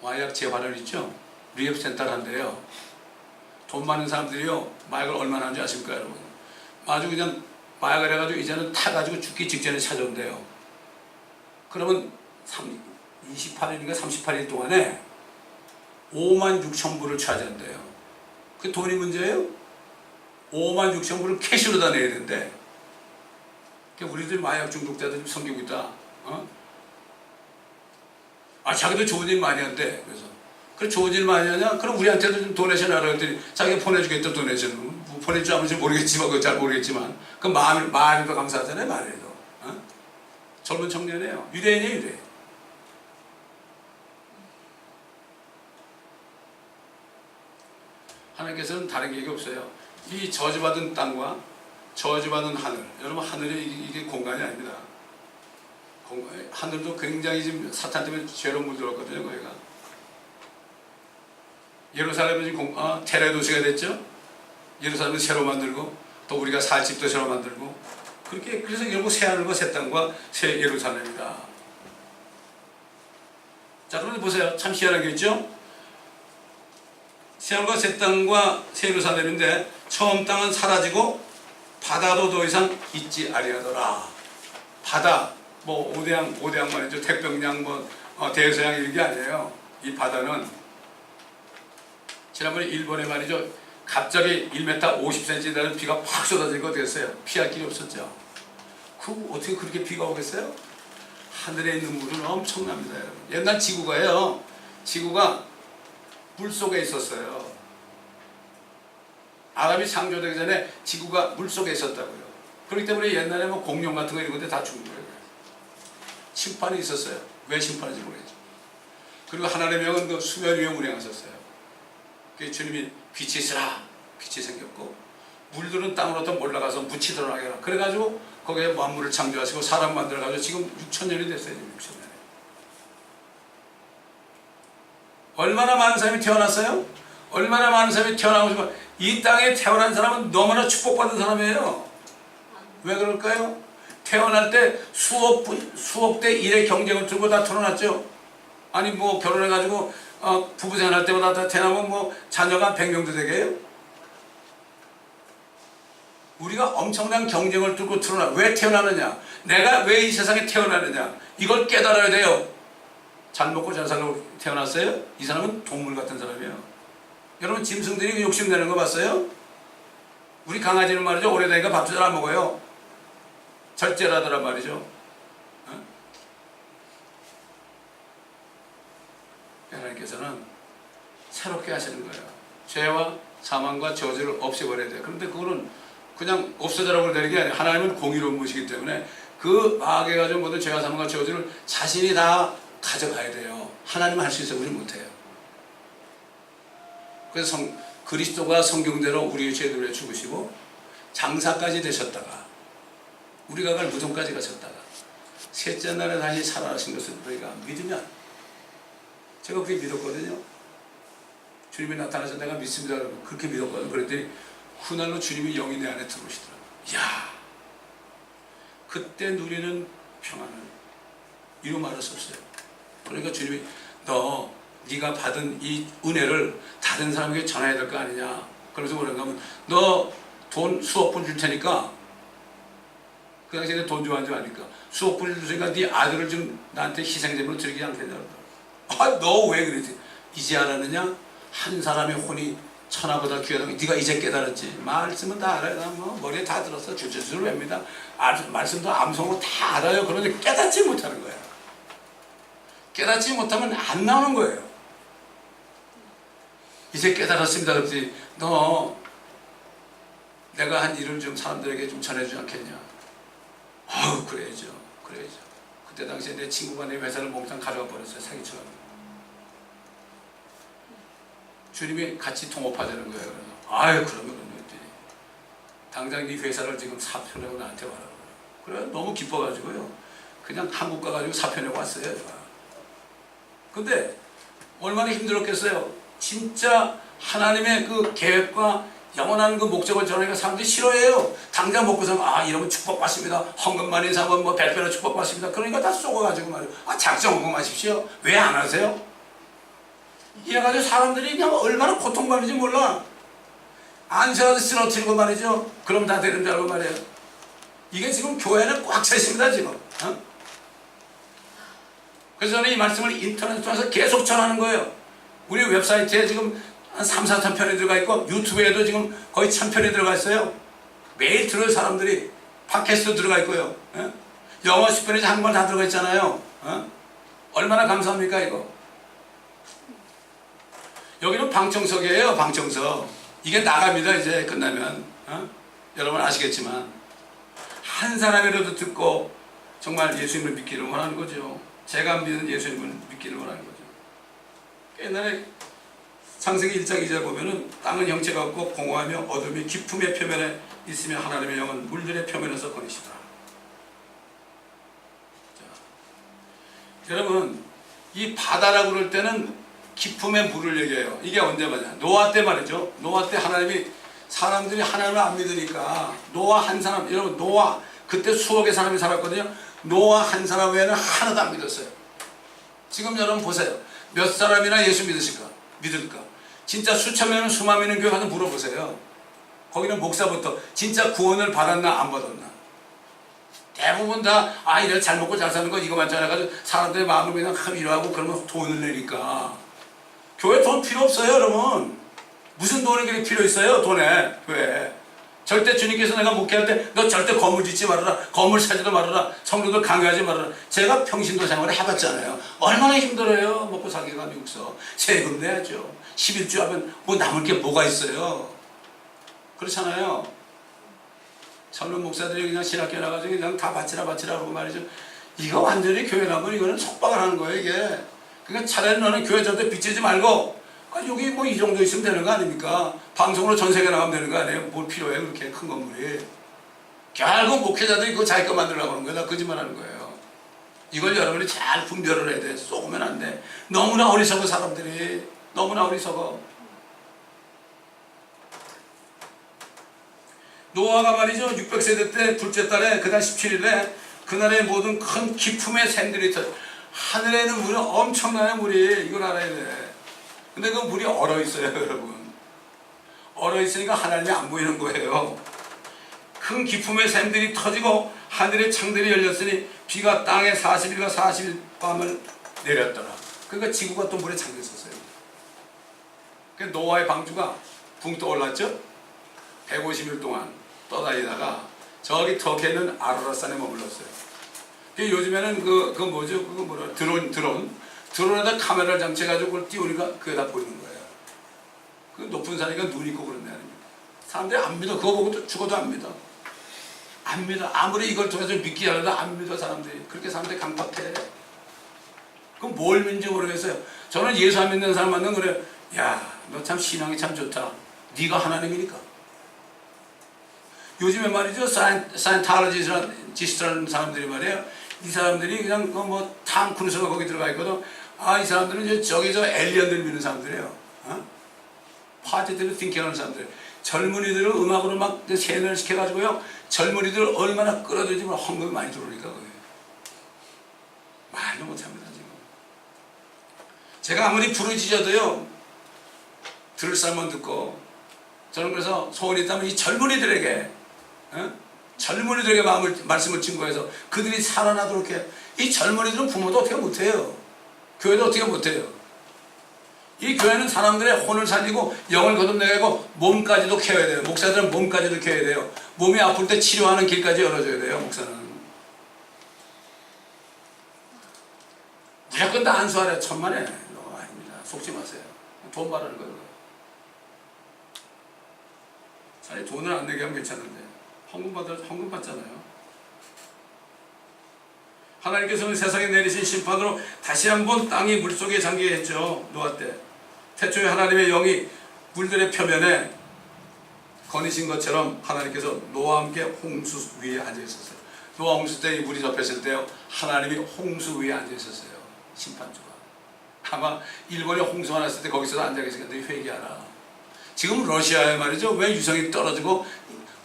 마약 재활원 있죠? 리앱센터를 한대요. 돈 많은 사람들이요. 마약을 얼마나 하는지 아십니까 여러분? 아주 그냥 마약을 해가지고 이제는 타가지고 죽기 직전에 찾아온대요. 그러면 28일인가 38일 동안에 5만 6천 불을 차지한대요. 그 돈이 문제예요? 5만 6천 불을 캐시로 다 내야 된대. 우리들 마약 중독자들 좀 섬기고 있다. 자기도 좋은 일 많이 한대. 그래서 그래 좋은 일 많이 하냐? 그럼 우리한테도 좀 도네이션 하라 그랬더니 자기가 보내주겠다 도네이션. 보낼 줄 아는지 모르겠지만 그거 잘 모르겠지만 그 말에도 감사하잖아요. 말에도. 젊은 청년이에요. 유대인이에요. 유대인. 하나님께서는 다른 계획이 없어요. 이 저주받은 땅과 저주받은 하늘. 여러분 하늘이 이게 공간이 아닙니다. 하늘도 굉장히 지금 사탄 때문에 죄로 물들었거든요. 거기가. 예루살렘은 지금 테러 도시가 됐죠. 예루살렘을 새로 만들고 또 우리가 살 집도 새로 만들고 그렇게 그래서 결국 새 하늘과 새 땅과 새 예루살렘이다. 자, 그런데 보세요. 참 희한한 게 있죠. 새 하늘과 새 땅과 새 예루살렘인데 처음 땅은 사라지고 바다도 더 이상 있지 아니하더라. 바다 뭐 오대양 말이죠. 태평양 대서양 이런 게 아니에요. 이 바다는 지난번에 일본에 말이죠. 갑자기 1m 50cm 되는 비가 확 쏟아지고 어떻게 됐어요? 피할 길이 없었죠. 어떻게 그렇게 비가 오겠어요? 하늘에 있는 물은 엄청납니다. 여러분. 옛날 지구가요. 지구가 물속에 있었어요. 아담이 창조되기 전에 지구가 물속에 있었다고요. 그렇기 때문에 옛날에 뭐 공룡 같은 거 이런 것들 다 죽은 거예요. 심판이 있었어요. 왜 심판인지 모르겠죠. 그리고 하나님의 영은 그 수면 위에 운행하셨어요. 주님이 빛이 있으라. 빛이 생겼고 물들은 땅으로부터 올라가서 묻히 드러나게 하라. 그래가지고 거기에 만물을 창조하시고 사람 만들어가지고 지금 6천년이 됐어요. 6천년. 얼마나 많은 사람이 태어났어요? 얼마나 많은 사람이 태어나고 싶어. 이 땅에 태어난 사람은 너무나 축복받은 사람이에요. 왜 그럴까요? 태어날 때 수억 대 1의 경쟁을 두고 다 태어났죠. 아니 뭐 결혼해가지고 부부 생활할 때마다 다 태어나면 뭐 자녀가 100명도 되게 해요? 우리가 엄청난 경쟁을 뚫고 태어나. 왜 태어나느냐? 내가 왜 이 세상에 태어나느냐? 이걸 깨달아야 돼요. 잘 먹고 잘 살고 태어났어요? 이 사람은 동물 같은 사람이에요. 여러분 짐승들이 욕심내는 거 봤어요? 우리 강아지는 말이죠. 오래되니까 밥도 잘 안 먹어요. 절제라더란 말이죠. 하나님께서는 새롭게 하시는 거예요. 죄와 사망과 저주를 없애버려야 돼요. 그런데 그거는 그냥 없어져라고 되는 게 아니에요. 하나님은 공의로운 분이시기 때문에 그 마귀가 가진 모든 죄와 사망과 저주를 자신이 다 가져가야 돼요. 하나님은 할 수 있어요. 우리 못해요. 그래서 그리스도가 성경대로 우리의 죄를 위해 죽으시고 장사까지 되셨다가 우리가 갈 무덤까지 가셨다가 셋째 날에 다시 살아나신 것을 우리가 믿으면 제가 그렇게 믿었거든요. 주님이 나타나서 내가 믿습니다. 그렇게 믿었거든요. 그랬더니 그날로 주님이 영이 내 안에 들어오시더라고요. 이야, 그때 누리는 평안을 이루 말할 수 없어요. 그러니까 주님이 네가 받은 이 은혜를 다른 사람에게 전해야 될 거 아니냐. 그러면서 뭐라고 하면 너 돈 수억 불 줄 테니까 그 당시에 돈 좋아하는 줄 아니까 수억 불 줄 테니까 네 아들을 좀 나한테 희생제물로 드리지 않겠냐. 너 왜 그러지? 이제 알았느냐? 한 사람의 혼이 천하보다 귀하다고. 네가 이제 깨달았지. 말씀은 다 알아요. 뭐 머리에 다 들었어. 줄줄줄 맵니다. 말씀도 암송으로 다 알아요. 그런데 깨닫지 못하는 거야. 깨닫지 못하면 안 나오는 거예요. 이제 깨달았습니다. 그랬더니 너 내가 한 일을 좀 사람들에게 좀 전해주지 않겠냐. 그래야죠. 그때 당시에 내 친구가 내 회사를 몽땅 가져가 버렸어요. 사기쳐가지고. 주님이 같이 통업하자는 거예요. 그래서 그러면 그랬더니 당장 네 회사를 지금 사표내고 나한테 와라. 그래 너무 기뻐가지고요. 그냥 한국 가가지고 사표내고 왔어요. 제가. 근데 얼마나 힘들었겠어요. 진짜 하나님의 그 계획과 영원한 그 목적을 전하니까 사람들이 싫어해요. 당장 먹고 살면 이러면 축복받습니다. 헌금만 인사하면 뭐 100배로 축복받습니다. 그러니까 다 쏘고가지고 말이에요. 작정 헌금하십시오. 왜 안 하세요? 이래가지고 사람들이 그냥 얼마나 고통받는지 몰라. 안세라도 쓰러뜨리고 말이죠. 그럼 다 되는 줄 알고 말이에요. 이게 지금 교회는 꽉 차 있습니다 지금. 그래서 저는 이 말씀을 인터넷 통해서 계속 전하는 거예요. 우리 웹사이트에 지금 한 3, 4천 편이 들어가 있고 유튜브에도 지금 거의 1,000편이 들어가 있어요. 매일 들을 사람들이 팟캐스트 들어가 있고요. 영어 스페니시 한국말 다 들어가 있잖아요. 얼마나 감사합니까 이거. 여기는 방청석이에요. 방청석. 이게 나갑니다 이제 끝나면. 여러분 아시겠지만 한 사람이라도 듣고 정말 예수님을 믿기를 원하는 거죠. 제가 믿는 예수님을 믿기를 원하는 거죠. 옛날에 창세기 1장 2절 보면은 땅은 형체가 없고 공허하며 어둠이 깊음의 표면에 있으며 하나님의 영은 물들의 표면에서 거니시더라. 여러분 이 바다라고 그럴 때는 깊음의 물을 얘기해요. 이게 언제 말이야? 노아 때 말이죠. 노아 때 하나님이 사람들이 하나님을 안 믿으니까 노아 한 사람, 여러분 노아 그때 수억의 사람이 살았거든요. 노아 한 사람 외에는 하나도 안 믿었어요. 지금 여러분 보세요. 몇 사람이나 예수 믿을까? 진짜 수천 명은 수만 명은 교회 가서 물어보세요. 거기는 목사부터 진짜 구원을 받았나 안 받았나. 대부분 다 이래 잘 먹고 잘 사는 거 이거만 잘해가지고 사람들의 마음을 그냥 위로하고 그러면 돈을 내니까. 교회 돈 필요 없어요 여러분. 무슨 돈이 그렇게 필요 있어요 돈에. 교회 절대 주님께서 내가 목회할 때 너 절대 건물 짓지 말아라, 건물 사지도 말아라, 성도들 강요하지 말아라. 제가 평신도 생활을 해봤잖아요. 얼마나 힘들어요. 먹고 살기가 미국서. 세금 내야죠. 11주 하면 뭐 남을 게 뭐가 있어요. 그렇잖아요. 젊은 목사들이 그냥 신학교 나가지고 그냥 다 바치라 그러고 말이죠. 이거 완전히 교회 나면 이거는 속박을 하는 거예요 이게. 그러니까 차라리 너는 교회 절대 빚지지 말고 여기 뭐 이 정도 있으면 되는 거 아닙니까? 방송으로 전 세계 나가면 되는 거 아니에요? 뭘 필요해 그렇게 큰 건물이. 결국 목회자들이 그거 자기 거 만들려고 하는 거야. 다 거짓말 하는 거예요. 이걸 여러분이 잘 분별을 해야 돼. 쏘면 안 돼. 너무나 어리석어 사람들이. 너무나 어리석어. 노아가 말이죠 600세대 때 둘째 달에 그달 17일에 그날의 모든 큰 기품의 샘들이 하늘에 있는 물은 엄청나요. 물이. 이걸 알아야 돼. 근데 그 물이 얼어있어요 여러분. 얼어있으니까 하나님이 안 보이는 거예요. 큰 기품의 샘들이 터지고 하늘의 창들이 열렸으니 비가 땅에 40일과 40일 밤을 내렸더라. 그러니까 지구가 또 물에 잠겨 있었어요. 그러니까 노아의 방주가 붕 떠올랐죠. 150일 동안 떠다니다가 저기 터키에 있는 아라랏산에 머물렀어요. 요즘에는 그 뭐죠? 그거 뭐라 드론에다 카메라를 장치해가지고 그걸 띄우니까 그게 다 보이는 거예요. 그 높은 산이니까 눈 있고 그런 데 아닙니까? 사람들이 안 믿어. 그거 보고 죽어도 안 믿어. 안 믿어. 아무리 이걸 통해서 믿기 하려도 안 믿어 사람들이. 그렇게 사람들이 강팍해. 그럼 뭘 믿는지 모르겠어요. 저는 예수 안 믿는 사람 만나면 그래요. 야, 너 참 신앙이 참 좋다. 네가 하나님이니까. 요즘에 말이죠. 사이언톨로지스트라는 사람들이 말이에요. 이 사람들이 그냥 탐 크루즈가 거기 들어가 있거든. 이 사람들은 이제 저기 엘리언들 믿는 사람들이에요. 파티들을 띵킹하는 사람들. 젊은이들을 음악으로 막 세뇌를 시켜가지고요. 젊은이들을 얼마나 끌어들이면 헌금이 많이 들어오니까 그게 말도 못합니다 지금. 제가 아무리 부르짖어도요 들을 사람은 듣고. 저는 그래서 소원이 있다면 이 젊은이들에게 젊은이들에게 말씀을 증거해서 그들이 살아나도록 해. 이 젊은이들은 부모도 어떻게 못해요. 교회도 어떻게 못해요. 이 교회는 사람들의 혼을 살리고 영을 거듭내고 몸까지도 케어해야 돼요. 목사들은 몸까지도 케어해야 돼요. 몸이 아플 때 치료하는 길까지 열어줘야 돼요. 목사는 무조건 다 안수하래. 천만에 아닙니다. 속지 마세요. 돈 바라는 거예요. 차라리 돈을 안 내게 하면 괜찮은데 헌금 받잖아요. 하나님께서는 세상에 내리신 심판으로 다시 한번 땅이 물속에 잠기게 했죠. 노아 때. 태초에 하나님의 영이 물들의 표면에 거니신 것처럼 하나님께서 노아와 함께 홍수 위에 앉아 있었어요. 노아 홍수 때 물이 접했을 때요. 하나님이 홍수 위에 앉아 있었어요. 심판주가. 아마 일본에 홍수가 났을 때 거기서도 앉아 계시니까 너희 회개하라. 지금 러시아에 말이죠. 왜 유성이 떨어지고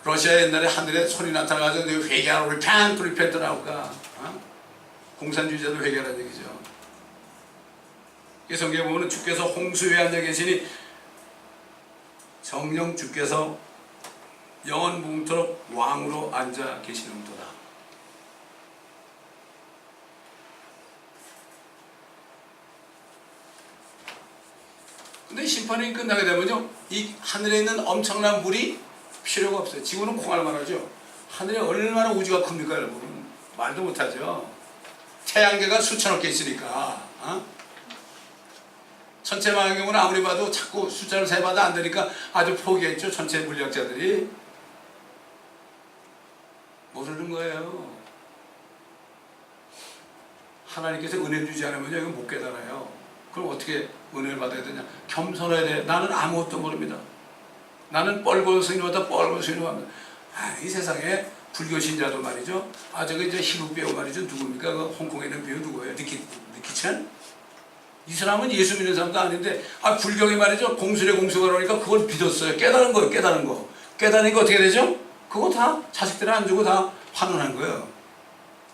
러시아 옛날에 하늘에 손이 나타나가지고 너희 회개하라. repent, repent 나올까? 공산주의자도 회개하라는 얘기죠. 성경에 보면 주께서 홍수 위에 앉아 계시니 정령 주께서 영원 무궁토록 왕으로 앉아 계시는도다. 근데 심판이 끝나게 되면요, 이 하늘에 있는 엄청난 물이 필요가 없어요. 지구는 콩알만 하죠. 하늘에 얼마나 우주가 큽니까, 여러분? 말도 못하죠. 태양계가 수천억 개 있으니까. 천체 망원경은 아무리 봐도 자꾸 숫자를 세봐도 안 되니까 아주 포기했죠. 천체 물리학자들이. 모르는 거예요. 하나님께서 은혜 주지 않으면요, 이거 못 깨달아요. 그럼 어떻게 은혜를 받아야 되냐? 겸손해야 돼. 나는 아무것도 모릅니다. 나는 뻘겋은 스님보다 뻘겋은 스님합니다. 이 세상에 불교 신자도 말이죠. 저기 이제 희극 배우 말이죠. 누굽니까? 그 홍콩에 있는 배우 누구예요? 니키찬? 이 사람은 예수 믿는 사람도 아닌데, 불경이 말이죠. 공술의 공수가 그러니까 그걸 믿었어요. 깨달은 거예요. 깨달은 거. 깨달으니까 어떻게 되죠? 그거 다 자식들 안 주고 다 환원한 거예요.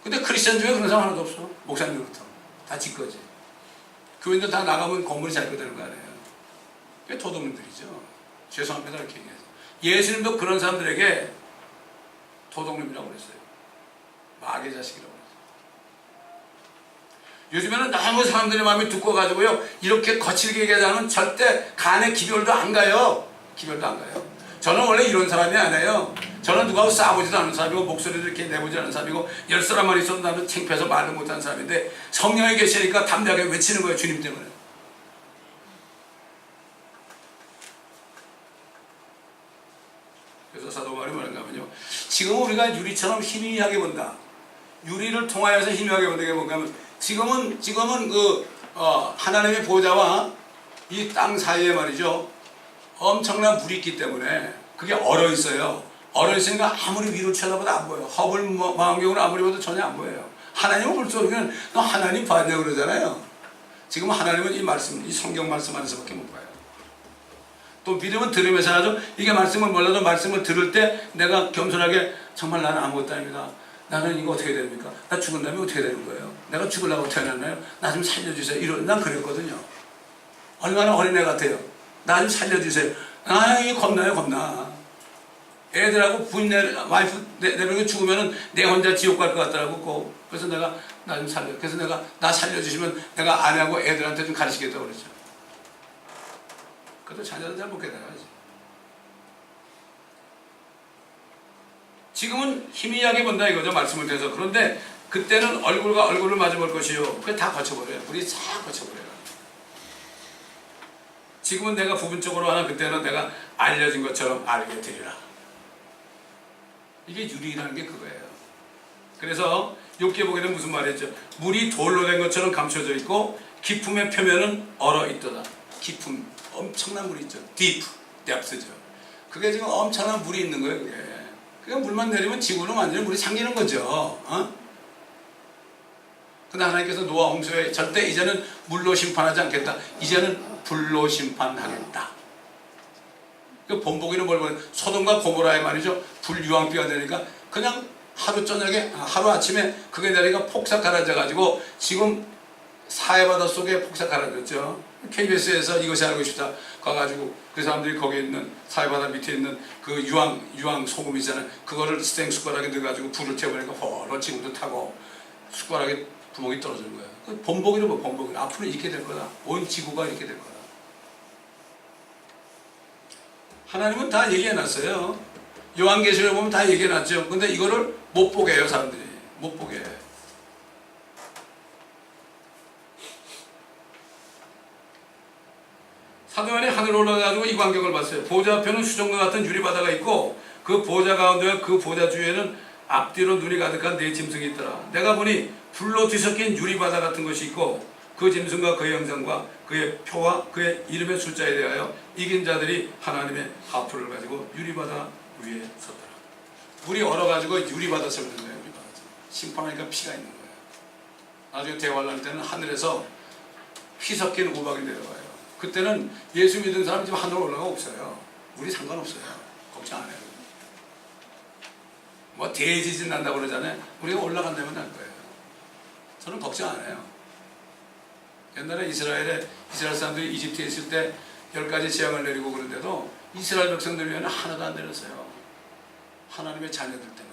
근데 크리스천 중에 그런 사람 하나도 없어. 목사님부터. 다 지꺼지. 교인들 다 나가면 건물이 잘 되는 거 아니에요. 그게 도둑놈들이죠. 죄송합니다. 이렇게 얘기해서. 예수님도 그런 사람들에게 도둑놈이라고 그랬어요. 마귀의 자식이라고 그랬어요. 요즘에는 너무 사람들의 마음이 두꺼워가지고요, 이렇게 거칠게 얘기하자면 절대 간에 기별도 안 가요. 기별도 안 가요. 저는 원래 이런 사람이 아니에요. 저는 누구하고 싸우지도 않은 사람이고, 목소리를 이렇게 내보지 않은 사람이고, 10사람만 있어도 나는 창피해서 말도 못하는 사람인데, 성령이 계시니까 담대하게 외치는 거예요. 주님 때문에. 그래서 사도 바울이 뭐라는가 하면요, 지금 우리가 유리처럼 희미하게 본다. 유리를 통하여서 희미하게 본다. 이게 뭔가 하면, 지금은 하나님의 보좌와 이 땅 사이에 말이죠, 엄청난 물이 있기 때문에 그게 얼어 있어요. 얼어 있으니까 아무리 위로 쳐다봐도 안 보여요. 허블 망원경으로 아무리 봐도 전혀 안 보여요. 하나님은 볼 수 없으면 너 하나님 봤냐고 그러잖아요. 지금 하나님은 이 말씀, 이 성경 말씀 안에서밖에 못 봐요. 또 믿음은 들으면서 하죠. 이게 말씀을 몰라도 말씀을 들을 때 내가 겸손하게, 정말 나는 아무것도 아닙니다. 나는 이거 어떻게 됩니까? 나 죽은 다음에 어떻게 되는 거예요? 내가 죽으려고 태어났나요? 나 좀 살려주세요. 난 그랬거든요. 얼마나 어린애 같아요. 나 좀 살려주세요. 겁나요, 겁나. 애들하고 부인 와이프 내버리고 죽으면은 내 혼자 지옥 갈 것 같더라고. 그래서 내가 나 좀 살려. 그래서 내가 나 살려주시면 내가 아내하고 애들한테 좀 가르치겠다고 그랬죠. 그래도 자녀들 잘 못 깨달아야지. 지금은 희미하게 본다 이거죠, 말씀을 통해서. 그런데 그때는 얼굴과 얼굴을 마주볼 것이요. 그게 다 거쳐버려요. 우리 다 거쳐버려요. 지금은 내가 부분적으로 하나, 그때는 내가 알려진 것처럼 알게 되리라. 이게 유리라는 게 그거예요. 그래서 욥기에 보게 되면 무슨 말이죠? 물이 돌로 된 것처럼 감춰져 있고 깊음의 표면은 얼어 있도다. 깊음, 엄청난 물이 있죠. deep, depth죠. 그게 지금 엄청난 물이 있는 거예요. 그게. 그러니까 물만 내리면 지구는 완전히 물이 잠기는 거죠. 근데 하나님께서 노아 홍수에 절대 이제는 물로 심판하지 않겠다. 이제는 불로 심판하겠다. 그 본보기는 뭘 보면 소돔과 고모라에 말이죠. 불 유황비가 되니까 그냥 하루 아침에 그게 내리니까 폭삭 가라앉아가지고 지금 사해바다 속에 폭삭 가라앉았죠. KBS에서 이것이 알고 싶다 가가지고 그 사람들이 거기에 있는 사해바다 밑에 있는 그 유황 소금 있잖아요. 그거를 생숟가락에 넣어가지고 불을 태우니까 헐 지금도 타고 숟가락에 구멍이 떨어지는 거예요. 그 본보기는 뭐 본보기. 앞으로 이렇게 될 거다. 온 지구가 이렇게 될 거다. 하나님은 다 얘기해놨어요. 요한계시록에 보면 다 얘기해놨죠. 근데 이거를 못 보게 해요, 사람들이. 못 보게 해요. 사도 요한이 하늘로 올라가가지고 이 광경을 봤어요. 보좌 앞에는 수정과 같은 유리바다가 있고 그 보좌 가운데 그 보좌 주위에는 앞뒤로 눈이 가득한 네 짐승이 있더라. 내가 보니 불로 뒤섞인 유리바다 같은 것이 있고 그 짐승과 그의 형상과 그의 표와 그의 이름의 숫자에 대하여 이긴 자들이 하나님의 하프를 가지고 유리바다 위에 섰더라. 물이 얼어가지고 유리바다 서 있는 거예요. 유리바다. 심판하니까 피가 있는 거예요. 나중에 대환란 때는 하늘에서 피 섞인 우박이 내려와요. 그때는 예수 믿은 사람 지금 하늘로 올라가 없어요. 우리 상관없어요. 걱정 안 해요. 뭐 대지진 난다고 그러잖아요. 우리가 올라간다면 날 거예요. 저는 걱정 안 해요. 옛날에 이스라엘 사람들이 이집트에 있을 때 10가지 재앙을 내리고 그런데도 이스라엘 백성들 위에는 하나도 안 내렸어요. 하나님의 자녀들 때문에.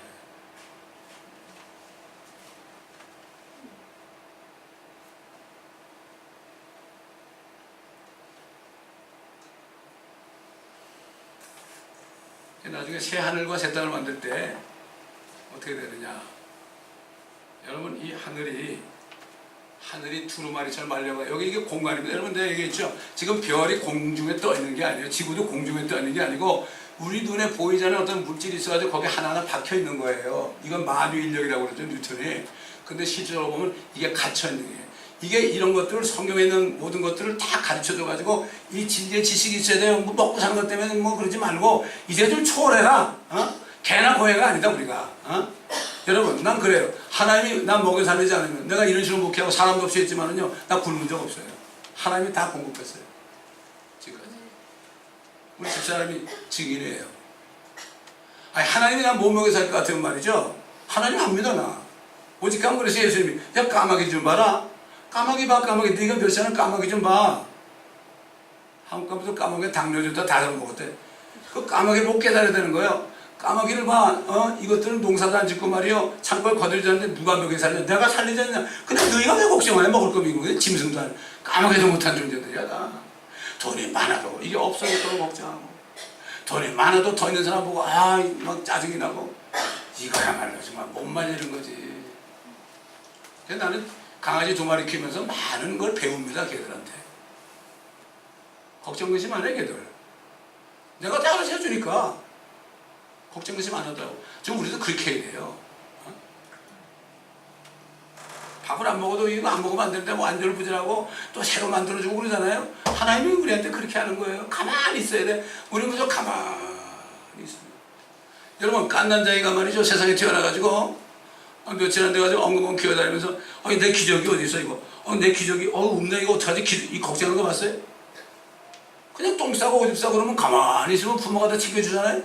나중에 새 하늘과 새 땅을 만들 때 어떻게 되느냐. 여러분, 이 하늘이 두루마리처럼 말려가. 여기 이게 공간입니다. 여러분, 내가 얘기했죠. 지금 별이 공중에 떠 있는 게 아니에요. 지구도 공중에 떠 있는 게 아니고 우리 눈에 보이지 않는 어떤 물질이 있어가지고 거기 하나하나 박혀 있는 거예요. 이건 만유인력이라고 그러죠, 뉴턴이. 근데 실제로 보면 이게 갇혀 있는 거예요. 이게 이런 것들을 성경에 있는 모든 것들을 다 가르쳐줘가지고 이 진리의 지식이 있어야 돼요. 뭐 먹고 사는 것 때문에 뭐 그러지 말고 이제 좀 초월해라. 개나 고양이가 아니다 우리가. 여러분, 난 그래요. 하나님이 난 먹여 살리지 않으면 내가 이런 식으로 목회하고 사람도 없이 했지만은요, 나 굶은 적 없어요. 하나님이 다 공급했어요. 지금까지. 우리 집사람이 증인이에요. 아니, 하나님이 난 못 먹여 살 것 같으면 말이죠. 하나님 합니다, 나. 오직 한 그래서 예수님이 야, 까마귀 좀 봐라. 까마귀 봐, 까마귀. 네가 몇 살은 까마귀 좀 봐. 한국가부터 까마귀 당뇨 주다 다 잡아먹었대. 그 까마귀를 못 깨달아야 되는 거예요. 까마귀를 봐. 이것들은 농사도 안 짓고 말이요. 창고에 거들지 않는데 누가 먹여 살려? 내가 살리지 않냐? 근데 너희가 왜 걱정을 해? 먹을 거 미국 짐승도 안. 까마귀도 못한 존재들이야, 나. 돈이 많아도 이게 없어도 걱정하고. 돈이 많아도 더 있는 사람 보고 막 짜증이 나고. 이거야말로 정말 못 말리는 거지. 그래서 나는 강아지 2마리 키우면서 많은 걸 배웁니다, 걔들한테. 걱정 근심 안 해, 걔들. 내가 다 알아서 해주니까. 걱정 근심 안 하더라고. 지금 우리도 그렇게 해야 돼요. 밥을 안 먹어도 이거 안 먹으면 안 되는데 뭐 안절을 부절하고 또 새로 만들어주고 그러잖아요. 하나님이 우리한테 그렇게 하는 거예요. 가만히 있어야 돼. 우리는 그저 가만히 있습니다. 여러분, 깐난자기가 말이죠. 세상에 태어나가지고 며칠 안 돼가지고 엉엉 기어다니면서 내 기저귀 어디 있어 이거? 내 기저귀 없네. 이거 어떡하지? 이 걱정하는 거 봤어요? 그냥 똥 싸고 오줌 싸고 그러면 가만히 있으면 부모가 다 챙겨주잖아요.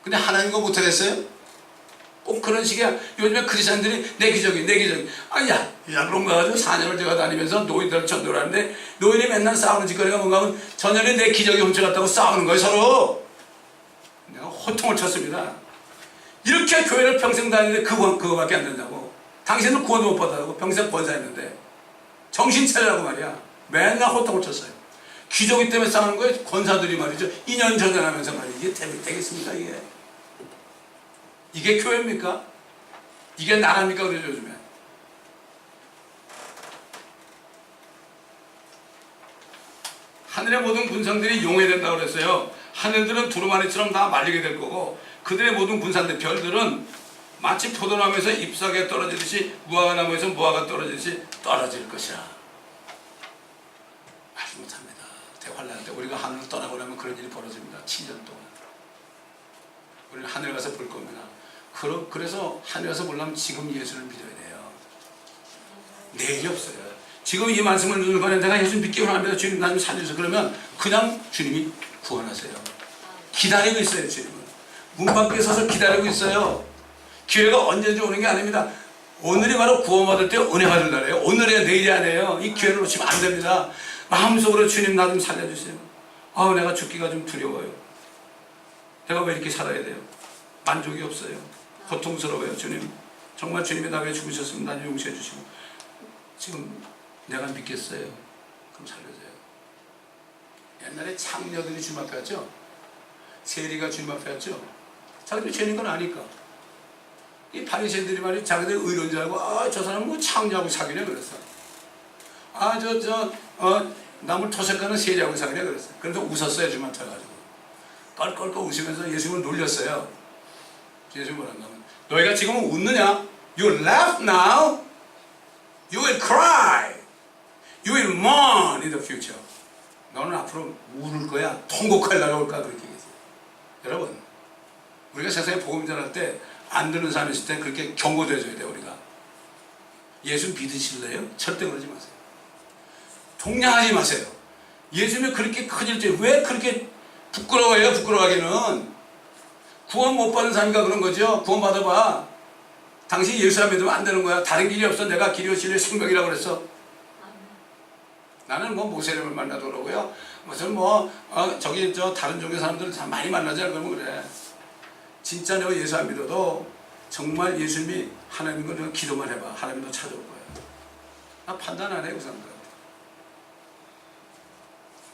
근데 하나님 거 못하겠어요? 꼭 그런 식이야. 요즘에 크리스찬들이 내 기저귀 야 그런 거 가지고 4년을 제가 다니면서 노인들 전도를 하는데 노인이 맨날 싸우는 짓거리가 뭔가 하면 전년에 내 기저귀 훔쳐갔다고 싸우는 거예요, 서로. 내가 호통을 쳤습니다. 이렇게 교회를 평생 다니는데 그거밖에 안 된다고. 당신은 구원도 못 받았다고. 평생 권사했는데 정신 차리라고 말이야. 맨날 호통을 쳤어요. 기저귀 때문에 싸우는 거예요. 권사들이 말이죠. 2년 전전하면서 말이야. 이게 되겠습니까, 이게? 이게 교회입니까? 이게 나라입니까? 그러죠, 요즘에. 하늘의 모든 군상들이 용해된다고 그랬어요. 하늘들은 두루마리처럼 다 말리게 될 거고, 그들의 모든 군상들, 별들은 마치 포도나무에서 잎사귀가 떨어지듯이, 무화과나무에서 무화과가 떨어지듯이 떨어질 것이라. 말씀 못합니다. 대환란 때 우리가 하늘을 떠나고 나면 그런 일이 벌어집니다. 7년 동안. 우리는 하늘 가서 볼 겁니다. 그래서 하늘 가서 보려면 지금 예수를 믿어야 돼요. 내일이 없어요. 지금 이 말씀을 듣는 거는 내가 예수 믿기 원합니다. 주님 나 좀 살려주세요. 그러면 그냥 주님이 구원하세요. 기다리고 있어요, 주님은. 문 밖에 서서 기다리고 있어요. 기회가 언제든지 오는 게 아닙니다. 오늘이 바로 구원받을 때 은혜 받을 날이에요. 오늘이야 내일이 아니에요. 이 기회를 놓치면 안 됩니다. 마음속으로 주님 나 좀 살려주세요. 내가 죽기가 좀 두려워요. 내가 왜 이렇게 살아야 돼요? 만족이 없어요. 고통스러워요, 주님. 정말 주님이 나 왜 죽으셨으면 나 용서해 주시고. 지금 내가 믿겠어요. 그럼 살려줘요. 옛날에 창녀들이 주님 앞에 왔죠? 세리가 주님 앞에 왔죠? 자기들 죄인 건 아니까. 이 바리새인들이 말이야 자기들 의로운 줄 알고 저 사람은 뭐 창녀하고 사귀냐 그랬어. 남을 토색하는 세리하고 사귀냐 그랬어. 그래서 웃었어요, 주님 앞에 가지고. 껄껄껄 웃으면서 예수님을 놀렸어요. 예수님 뭐라 하냐면 너희가 지금 웃느냐? You laugh now. You will cry. You will mourn in the future. 너는 앞으로 울을 거야. 통곡할 날이 올까 그렇게 얘기했어요. 여러분, 우리가 세상에 복음 전할 때 안 듣는 사람이 있을 때 그렇게 경고해줘야 돼요, 우리가. 예수 믿으실래요? 절대 그러지 마세요. 동냥하지 마세요. 예수님이 그렇게 커질 때 왜 그렇게 부끄러워해요? 부끄러워하기는. 구원 못 받은 사람이가 그런 거죠. 구원 받아봐. 당신 예수 안 믿으면 안 되는 거야. 다른 길이 없어. 내가 길이요 진리요 생명이라고 그랬어. 나는 뭐 모세님을 만나도 그러고요. 무슨 다른 종교 사람들 다 많이 만나자 그러면 그래. 진짜 너 예수 안 믿어도 정말 예수님이 하나님인 걸 기도만 해봐. 하나님이 너 찾아올 거야. 나 판단 안 해, 그 사람들한테.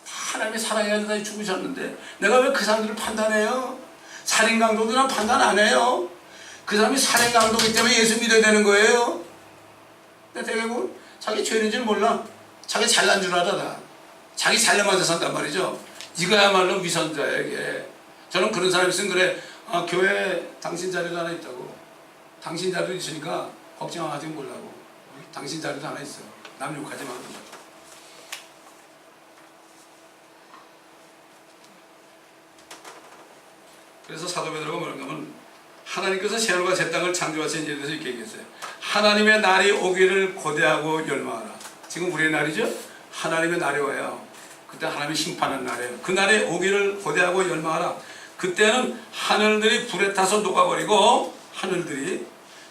하나님이 사랑해야 된다 죽으셨는데 내가 왜 그 사람들을 판단해요? 살인 강도도 난 판단 안 해요. 그 사람이 살인 강도이기 때문에 예수 믿어야 되는 거예요. 근데 대부분 자기 죄인 줄 몰라. 자기 잘난 줄 알아. 다 자기 잘나면서 산단 말이죠. 이거야말로 위선자에게. 저는 그런 사람이 있으면 그래, 교회에 당신 자리도 하나 있다고. 당신 자리도 있으니까 걱정하지 말라고. 당신 자리도 하나 있어요. 남 욕하지 마. 그래서 사도 베드로가 뭐라고 하면 하나님께서 새하늘과 새 땅을 창조하신 일에 대해서 이렇게 얘기했어요. 하나님의 날이 오기를 고대하고 열망하라. 지금 우리의 날이죠? 하나님의 날이 와요. 그때 하나님이 심판하는 날이에요. 그 날이 오기를 고대하고 열망하라. 그때는 하늘들이 불에 타서 녹아버리고, 하늘들이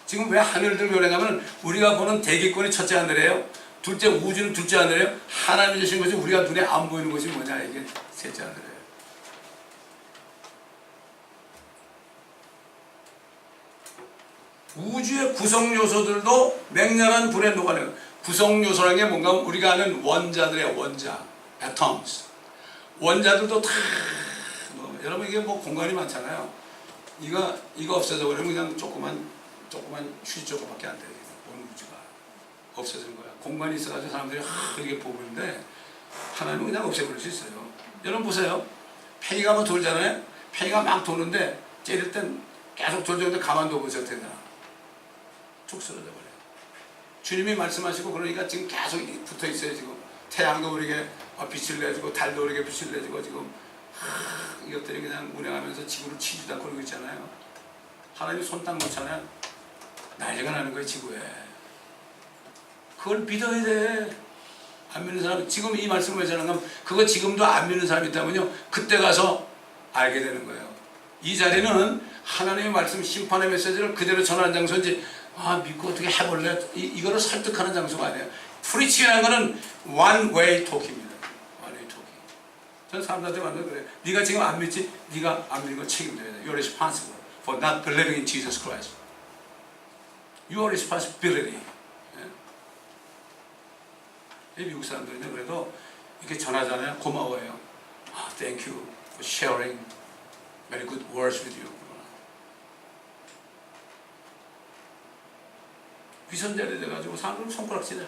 지금 왜 하늘들 그러냐면 우리가 보는 대기권이 첫째 하늘이에요. 둘째 우주는 둘째 하늘이에요. 하나님이 주신 것이 우리가 눈에 안 보이는 것이 뭐냐, 이게 셋째 하늘이에요. 우주의 구성 요소들도 맹렬한 불에 녹아내요. 구성 요소라는 게 뭔가 우리가 아는 원자들의 원자, atoms. 원자들도 다 여러분 이게 뭐 공간이 많잖아요. 이거 없어져 버리면 그냥 조그만 휴지 조금밖에 안 돼요. 온 우주가 없어지는 거야. 공간이 있어가지고 사람들이 그렇게 보고 있는데 하나님은 그냥 없애버릴 수 있어요. 여러분 보세요. 팽이가 뭐 돌잖아요. 팽이가 막 도는데 째릴 땐 계속 돌는데 가만둬 보세요. 되잖아. 툭 쓰러져 버려요. 주님이 말씀하시고 그러니까 지금 계속 붙어 있어요. 지금 태양도 우리에게 빛을 내주고 달도 우리에게 빛을 내주고 지금 이것들이 그냥 운행하면서 지구를 치지도 않고 그러고 있잖아요. 하나님이 손 딱 놓잖아요. 난리가 나는 거예요. 지구에. 그걸 믿어야 돼. 안 믿는 사람, 지금 이 말씀을 왜 전하면 그거 지금도 안 믿는 사람이 있다면요, 그때 가서 알게 되는 거예요. 이 자리는 하나님의 말씀 심판의 메시지를 그대로 전하는 장소인지 믿고 어떻게 해볼래? 이거를 설득하는 장소가 아니에요. 프리칭이라는 거는 one way talk입니다. one way talking. 전 사람들한테 만나면 그래요. 네가 지금 안 믿지? 네가 안 믿는 거 책임져야 돼. You're responsible for not believing in Jesus Christ. Your responsibility. 예? 미국 사람들은요, 그래도 이렇게 전하잖아요. 고마워요. Thank you for sharing very good words with you. 위선자리 돼가지고 사람들은 손가락질해.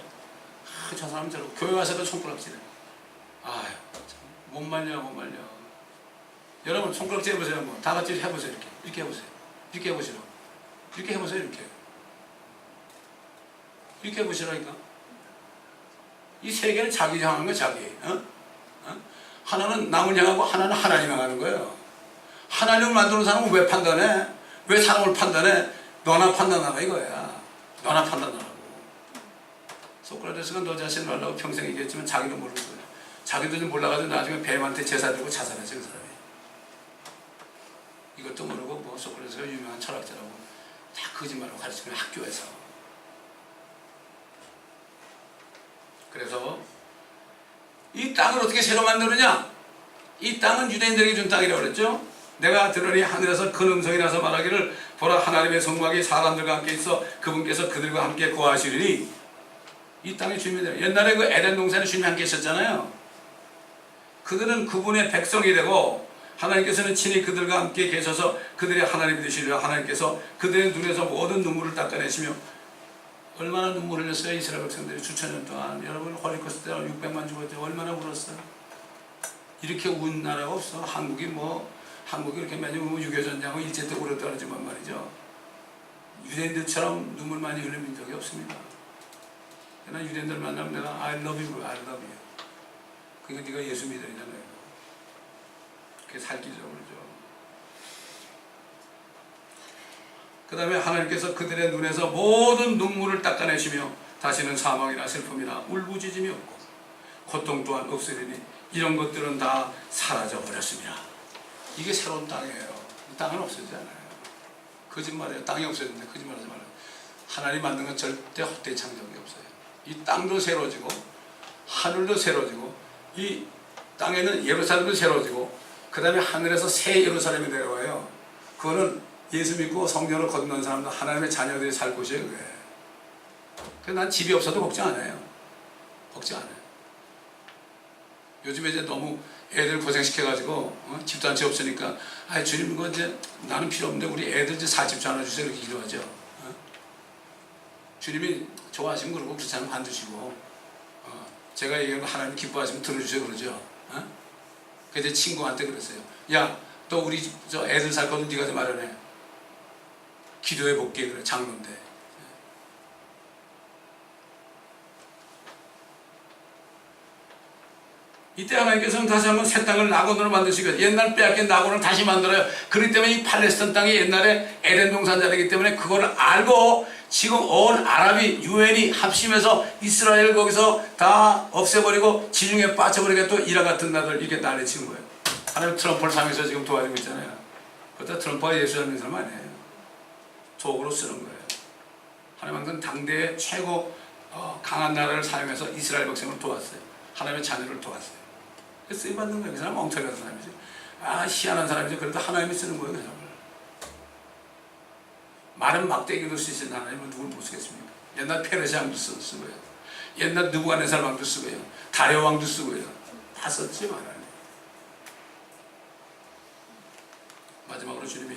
저 사람 저러고 교회 와서도 손가락질해. 못 말려. 여러분 손가락질 해보세요. 한번 다 같이 해보세요. 이렇게 해보세요. 이렇게 해보시라고. 이렇게 해보세요. 이렇게 해보시라니까. 이 세 개는 자기 향하는 거야. 자기. 하나는 남을 향하고 하나는 하나님 향하는 거예요. 하나님을 만드는 사람은 왜 판단해? 왜 사람을 판단해? 너나 판단하라 이거야. 너나 판단하라고. 소크라테스가 너 자신을 알라고 평생 얘기했지만 자기도 모르는 거야. 자기도 좀 몰라가지고 나중에 뱀한테 제사 주고 자살했지, 그 사람이. 이것도 모르고 뭐 소크라테스가 유명한 철학자라고 다 거짓말로 가르치는 학교에서. 그래서 이 땅을 어떻게 새로 만드느냐? 이 땅은 유대인들에게 준 땅이라고 그랬죠. 내가 들으니 하늘에서 큰 음성이 나서 말하기를 보라 하나님의 성막이 사람들과 함께 있어 그분께서 그들과 함께 거하시리니. 이 땅의 주민들, 옛날에 그 에덴 동산에 주님이 함께 있었잖아요. 그들은 그분의 백성이 되고 하나님께서는 친히 그들과 함께 계셔서 그들의 하나님이 되시리라. 하나님께서 그들의 눈에서 모든 눈물을 닦아내시며. 얼마나 눈물을 흘렸어요 이스라엘 백성들이 수천년 동안. 여러분 홀리코스트 때 600만 죽었죠. 얼마나 울었어요. 이렇게 운 나라가 없어. 한국이 이렇게 매년 6.25전쟁하고 일제 때 울었다지만 말이죠. 유대인들처럼 눈물 많이 흘린 적이 없습니다. 그러나 유대인들 만나면 내가 I love you, I love you. 그러니까 네가 예수 믿으잖아요. 그게 살기죠, 그러죠. 그 다음에 하나님께서 그들의 눈에서 모든 눈물을 닦아내시며 다시는 사망이나 슬픔이나 울부짖음이 없고 고통 또한 없으리니 이런 것들은 다 사라져 버렸습니다. 이게 새로운 땅이에요. 이 땅은 없어지지 않아요. 거짓말이에요. 땅이 없어졌는데 거짓말하지 말아요. 하나님 만든 건 절대 헛되이 창조한 게 없어요. 이 땅도 새로워지고 하늘도 새로워지고 이 땅에는 예루살렘도 새로워지고 그 다음에 하늘에서 새 예루살렘이 내려와요. 그거는 예수 믿고 성령으로 거듭난 사람은 하나님의 자녀들이 살 곳이에요. 그게. 그래서 난 집이 없어도 걱정 안 해요. 걱정 안 해요. 요즘에 이제 너무 애들 고생시켜가지고 집도 한 채 없으니까 아 주님 이거 이제 나는 필요 없는데 우리 애들 이제 사집 하나 주세요 이렇게 기도하죠. 주님이 좋아하시면 그러고 그렇지 않으면 안 두시고 제가 얘기하는 거 하나님 기뻐하시면 들어주세요 그러죠. 그때 친구한테 그랬어요. 야 또 우리 저 애들 살 거는 네가 좀 마련해. 기도해 볼게 그래 장로인데. 이때 하나님께서는 다시 한번 새 땅을 낙원으로 만드시고 옛날 빼앗긴 낙원을 다시 만들어요. 그렇기 때문에 이 팔레스타인 땅이 옛날에 에덴 동산자이기 때문에 그걸 알고 지금 온 아랍이 유엔이 합심해서 이스라엘 거기서 다 없애버리고 지중해 빠져버리게 또 이란 같은 나라들 이렇게 난리치는 거예요. 하나님 트럼프를 상해서 지금 도와주고 있잖아요. 그것도 트럼프가 예수 믿는 사람 아니에요. 도구로 쓰는 거예요. 하나님은 당대의 최고 강한 나라를 사용해서 이스라엘 백성을 도왔어요. 하나님의 자녀를 도왔어요. 그래서 쓰임받는 거예요. 그 사람 엉터리 같은 사람이죠. 아 희한한 사람이죠. 그래도 하나님이 쓰는 거예요. 그 사람을. 많은 막대기도 쓰신 하나님은 누굴 못 쓰겠습니까? 옛날 페르시아왕도 쓰고요. 옛날 느부갓네살 왕도 쓰고요. 다리오 왕도 쓰고요. 다 썼지 하나님. 마지막으로 주님이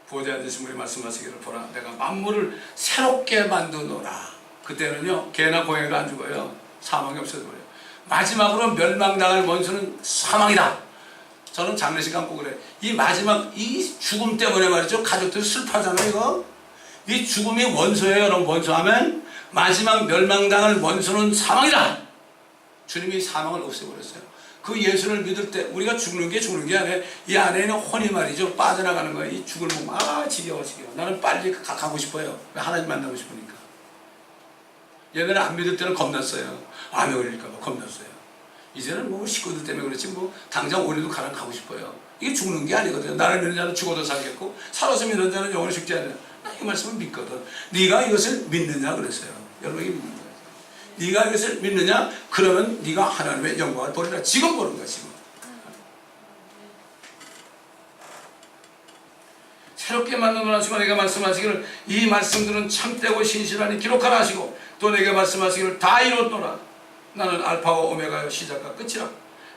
보좌에 앉으신 분이 말씀하시기를 보라 내가 만물을 새롭게 만드노라. 그때는요 개나 고양이가 안 죽어요. 사망이 없어져버려요. 마지막으로 멸망당할 원수는 사망이다. 저는 장례식 감고 그래. 이 마지막 이 죽음 때문에 말이죠. 가족들이 슬퍼하잖아요. 이거 이 죽음이 원수예요. 여러분 원수하면 마지막 멸망당할 원수는 사망이다. 주님이 사망을 없애버렸어요. 그 예수를 믿을 때 우리가 죽는 게 아니에요. 이 안에 있는 혼이 말이죠. 빠져나가는 거예요. 이 죽을 몸. 아 지겨워. 나는 빨리 가고 싶어요. 하나님 만나고 싶으니까. 옛날에 안 믿을 때는 겁났어요. 암에 걸릴까봐 겁났어요. 이제는 뭐 식구들 때문에 그렇지 뭐 당장 오늘도 가고 싶어요. 이게 죽는 게 아니거든요. 나를 믿는 자는 죽어도 살겠고 살아서 믿는 자는 영원히 죽지 않아요. 나 이 말씀을 믿거든. 네가 이것을 믿느냐 그랬어요. 여러분이 믿는 거예요. 네가 이것을 믿느냐? 그러면 네가 하나님의 영광을 보리라. 지금 보는 거야 지금. 새롭게 만드노라 하시고 내가 말씀하시기를 이 말씀들은 참되고 신실하니 기록하라 하시고 또 내가 말씀하시기를 다 이뤘노라. 나는 알파와 오메가요 시작과 끝이라.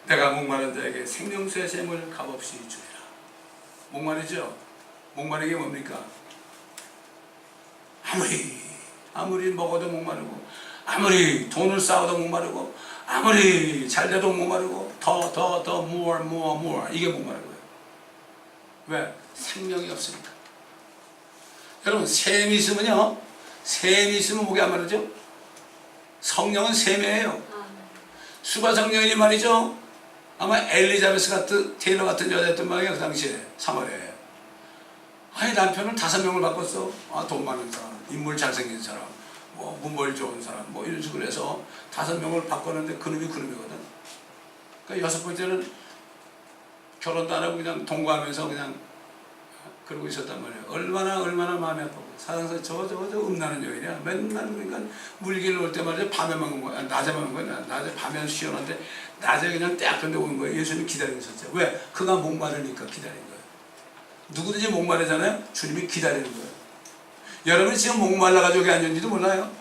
내가 목마른 자에게 생명수의 샘을 값없이 주리라. 목마르죠? 목마른 게 뭡니까? 아무리 먹어도 목마르고 아무리 돈을 쌓아도 목마르고 아무리 잘돼도 목마르고 더 more 이게 목마른 거예요. 왜? 생명이 없으니까. 여러분 샘이 있으면요 샘이 있으면 뭐게 안 마르죠? 성령은 샘이에요. 수바 성령이 말이죠 아마 엘리자베스 같은 테일러 같은 여자였던 모양이에요. 그 당시에 3월에 아니 남편을 5명을 바꿨어. 아, 돈 많은 사람, 인물 잘생긴 사람, 뭐 문벌 좋은 사람, 뭐 이런 식으로 해서 5명을 바꿨는데 그놈이 그놈이거든. 그러니까 6번째는 결혼도 안 하고 그냥 동거하면서 그냥 그러고 있었단 말이에요. 얼마나 마음이 아프고 사상서 저 음란한 여인이야. 맨날 그러니까 물길 올 때 말이죠 밤에만 온 거야. 낮에만 온 거야. 낮에 밤에는 시원한데 낮에 그냥 떼약한데 오는 거예요. 예수님 기다리고 있었죠. 왜? 그가 목마르니까 기다린 거예요. 누구든지 목마르잖아요. 주님이 기다리는 거예요. 여러분이 지금 목말라가지고 여기 앉았는지도 몰라요.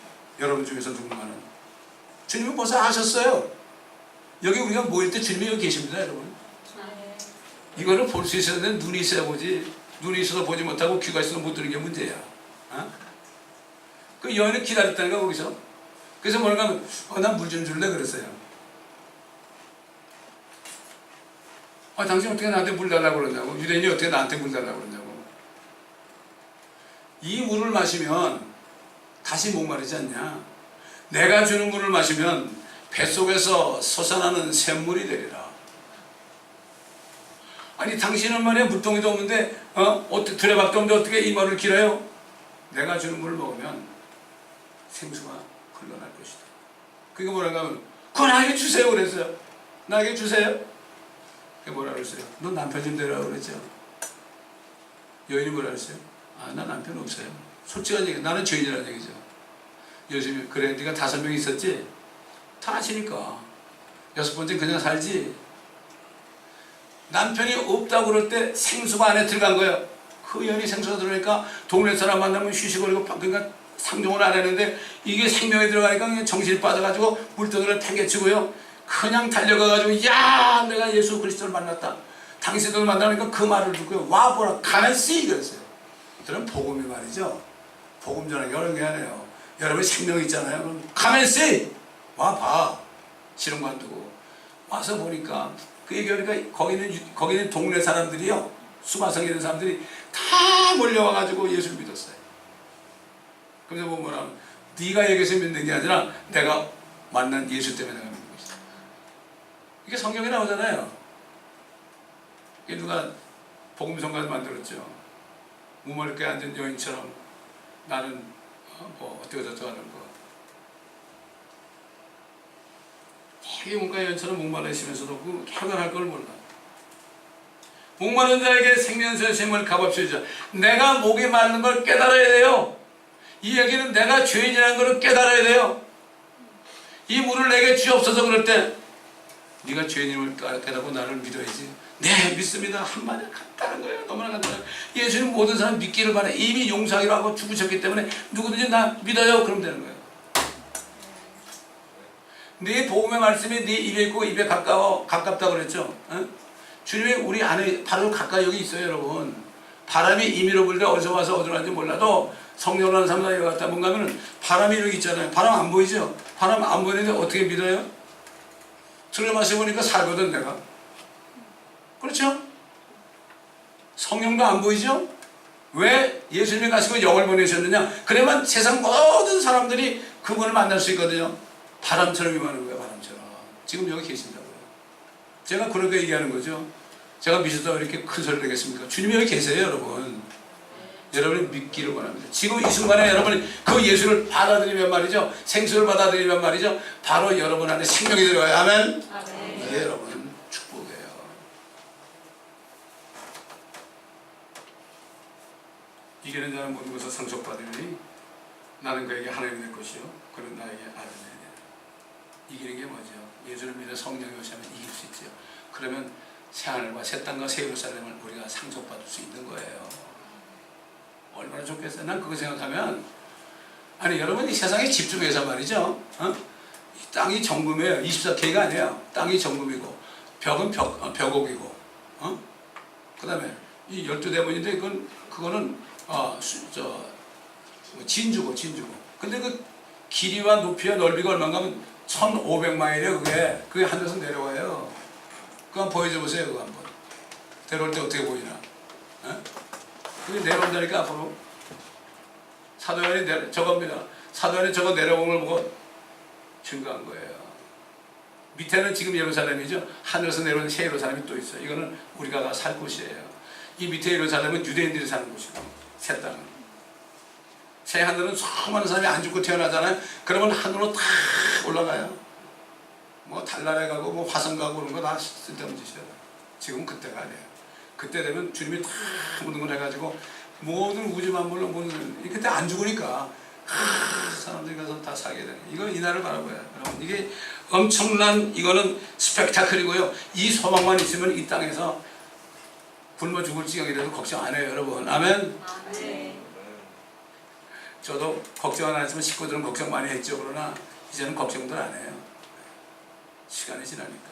여러분 중에서 누군가는 주님이 벌써 아셨어요. 여기 우리가 모일 때 주님이 여기 계십니다. 여러분 이거를 볼 수 있었는데 눈이 있어야 보지. 눈이 있어서 보지 못하고 귀가 있어서 못 들은 게 문제야. 그 여인을 기다렸다니까 거기서. 그래서 뭔가 난 물 좀 줄래 그랬어요. 당신 어떻게 나한테 물 달라고 그러냐고. 유대인이 어떻게 나한테 물 달라고 그러냐고. 이 물을 마시면 다시 목마르지 않냐. 내가 주는 물을 마시면 뱃속에서 솟아나는 샘물이 되리라. 아니 당신은 말이야 물동이도 없는데 어떻게 두레박도 없는데 어떻게 이 말을 길어요? 내가 주는 물을 먹으면 생수가 흘러날 것이다. 그게 뭐라고 하면 그거 나에게 주세요 그랬어요. 나에게 주세요. 그게 뭐라 그랬어요? 너 남편 좀 데려라고 그랬죠. 여인이 뭐라 그랬어요? 나 남편 없어요. 솔직한 얘기 나는 죄인이라는 얘기죠. 요즘에 그래 네가 5명 있었지? 다 아시니까 6번째 그냥 살지. 남편이 없다고 그럴 때 생수가 안에 들어간 거예요. 흑연이 생수가 들어오니까 동네 사람 만나면 쉬쉬거리고 그러니까 상종을 안 했는데 이게 생명이 들어가니까 그냥 정신이 빠져가지고 물덩이를 팽개치고요. 그냥 달려가가지고 야 내가 예수 그리스도를 만났다. 당신들 만나니까 그 말을 듣고요. 와보라 가만있어 그랬어요. 저는 복음이 말이죠. 복음 전하기 어려운 게 아니에요. 여러분 생명이 있잖아요. 그럼 가만있어 와봐. 싫은 거 안 두고 와서 보니까 그 얘기하니까 거기는 동네 사람들이요. 수마성에 있는 사람들이 다 몰려와가지고 예수를 믿었어요. 그래서 뭐라 네가 얘기해서 믿는 게 아니라 내가 만난 예수 때문에 내가 믿는 것이다. 이게 성경에 나오잖아요. 이게 누가 복음성가를 만들었죠. 무멀게 앉은 여인처럼 나는 뭐 어떻게 저쩌고 하는 거. 되게 뭔가 여인처럼 목말라 있으면서도 그 해결할 걸 몰라. 목마른 자에게 생명수의 샘을 값없이 내가 목이 마른 걸 깨달아야 돼요. 이 얘기는 내가 죄인이라는 걸 깨달아야 돼요. 이 물을 내게 주옵소서 그럴 때 네가 죄인임을 깨닫고 나를 믿어야지. 네 믿습니다. 한마디 간단한 거예요. 너무나 간단해요. 예수님 모든 사람 믿기를 바래. 이미 용서하기로 하고 죽으셨기 때문에 누구든지 나 믿어요. 그러면 되는 거예요. 네 복음의 말씀이 네 입에 있고 입에 가깝다고 그랬죠. 어? 주님이 우리 안에 바로 가까이 여기 있어요. 여러분 바람이 임의로 불 때 어디서 와서 어디로 가는지 몰라도 성령을 하는 사람들이 갔다 뭔가 하면 바람이 여기 있잖아요. 바람 안 보이죠? 바람 안 보이는데 어떻게 믿어요? 들어 마셔보니까 살거든 내가. 그렇죠? 성령도 안 보이죠? 왜 예수님이 가시고 영을 보내셨느냐? 그래야만 세상 모든 사람들이 그분을 만날 수 있거든요. 바람처럼 임하는 거예요. 바람처럼. 지금 여기 계신다고요. 제가 그렇게 얘기하는 거죠. 제가 미쳤다고 이렇게 큰 소리를 내겠습니까? 주님이 여기 계세요. 여러분. 여러분이 믿기를 원합니다. 지금 이 순간에 여러분이 그 예수를 받아들이면 말이죠. 생수를 받아들이면 말이죠. 바로 여러분 안에 생명이 들어가요. 아멘? 아멘. 이게 여러분 축복이에요. 이기는 자는 모든 것을 상속받으니 나는 그에게 하나님이 될 것이요 그는 나에게 아들이니라. 이기는 게 뭐죠? 예수를 믿어 성령이 오시면 이길 수 있죠. 그러면 새하늘과 새 땅과 새 예루살렘을 우리가 상속받을 수 있는 거예요. 얼마나 좋겠어요. 난 그거 생각하면 아니 여러분 이 세상에 집중해서 말이죠. 이 땅이 정금이에요. 24K가 아니에요. 땅이 정금이고 벽은 벽옥이고 그 다음에 이 12대문인데 그거는 진주고 근데 그 길이와 높이와 넓이가 얼마인가 하면 1500마일이에요. 그게 하늘에서 내려와요. 그거 한번 보여줘 보세요. 그거 한번 내려올 때 어떻게 보이나. 그게 내려온다니까. 앞으로 사도연이 저겁니다. 사도연이 저거 내려오는 걸 보고 증거한 거예요. 밑에는 지금 예루살렘이죠. 하늘에서 내려오는 새 예루살렘이 또 있어요. 이거는 우리가 살 곳이에요. 이 밑에 예루살렘은 유대인들이 사는 곳이고 새 땅은 새 하늘은 수많은 사람이 안 죽고 태어나잖아요. 그러면 하늘로 다 올라가요. 뭐 달나라에 가고 뭐 화성 가고 그런 거 다 쓸데없는 짓이에요. 지금은 그때가 아니에요. 그때 되면 주님이 다 모든 걸 해가지고 모든 우주 만물로 모든 그때 안 죽으니까 사람들이 가서 다 살게 되는 이거 이날을 바라봐요. 여러분 이게 엄청난 이거는 스펙타클이고요. 이 소망만 있으면 이 땅에서 굶어 죽을 지경이라도 걱정 안 해요. 여러분 아멘. 아멘. 저도 걱정 안 했지만 식구들은 걱정 많이 했죠. 그러나 이제는 걱정들 안 해요. 시간이 지나니까.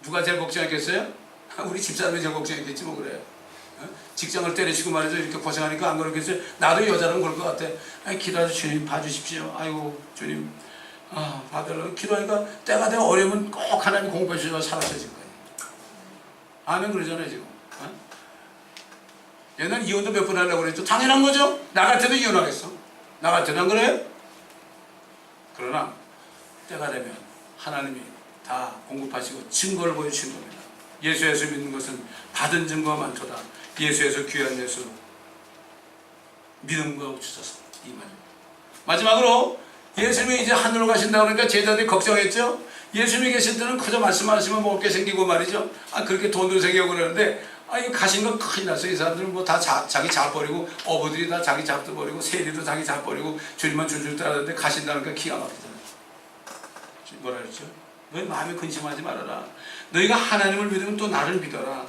누가 제일 걱정했겠어요? 우리 집사람이 제일 걱정했겠지 뭐 그래요. 직장을 때리시고 말이죠. 이렇게 고생하니까 안 그렇겠어요? 나도 여자는 그럴 것 같아. 아니 기도하죠. 주님 봐주십시오. 아이고 주님 받으러 기도하니까 때가 되면 어려우면 꼭 하나님 공부해 주셔서 살아서질 거예요. 아멘 그러잖아요 지금. 옛날 이혼도 몇 번 하려고 그랬죠. 당연한 거죠. 나 같아도 이혼하겠어. 나 같아도 안 그래요? 그러나 때가 되면 하나님이 다 공급하시고 증거를 보여주신 겁니다. 예수 믿는 것은 받은 증거가 많도다. 예수 귀한 예수 믿음과 주소서. 이 말. 마지막으로 예수님이 이제 하늘로 가신다고 그러니까 제자들이 걱정했죠. 예수님이 계실 때는 그저 말씀하시면 먹을 게 생기고 말이죠. 그렇게 돈도 생기고 그러는데 이거 가신 건 큰일 났어요. 이 사람들은 뭐 다 자기 잘 버리고 어부들이 다 자기 잡도 버리고 세리도 자기 잘 버리고 주님만 줄줄 따라다니는데 가신다니까 기가 막히잖아요. 뭐라 그랬죠? 너희 마음에 근심하지 말아라. 너희가 하나님을 믿으면 또 나를 믿어라.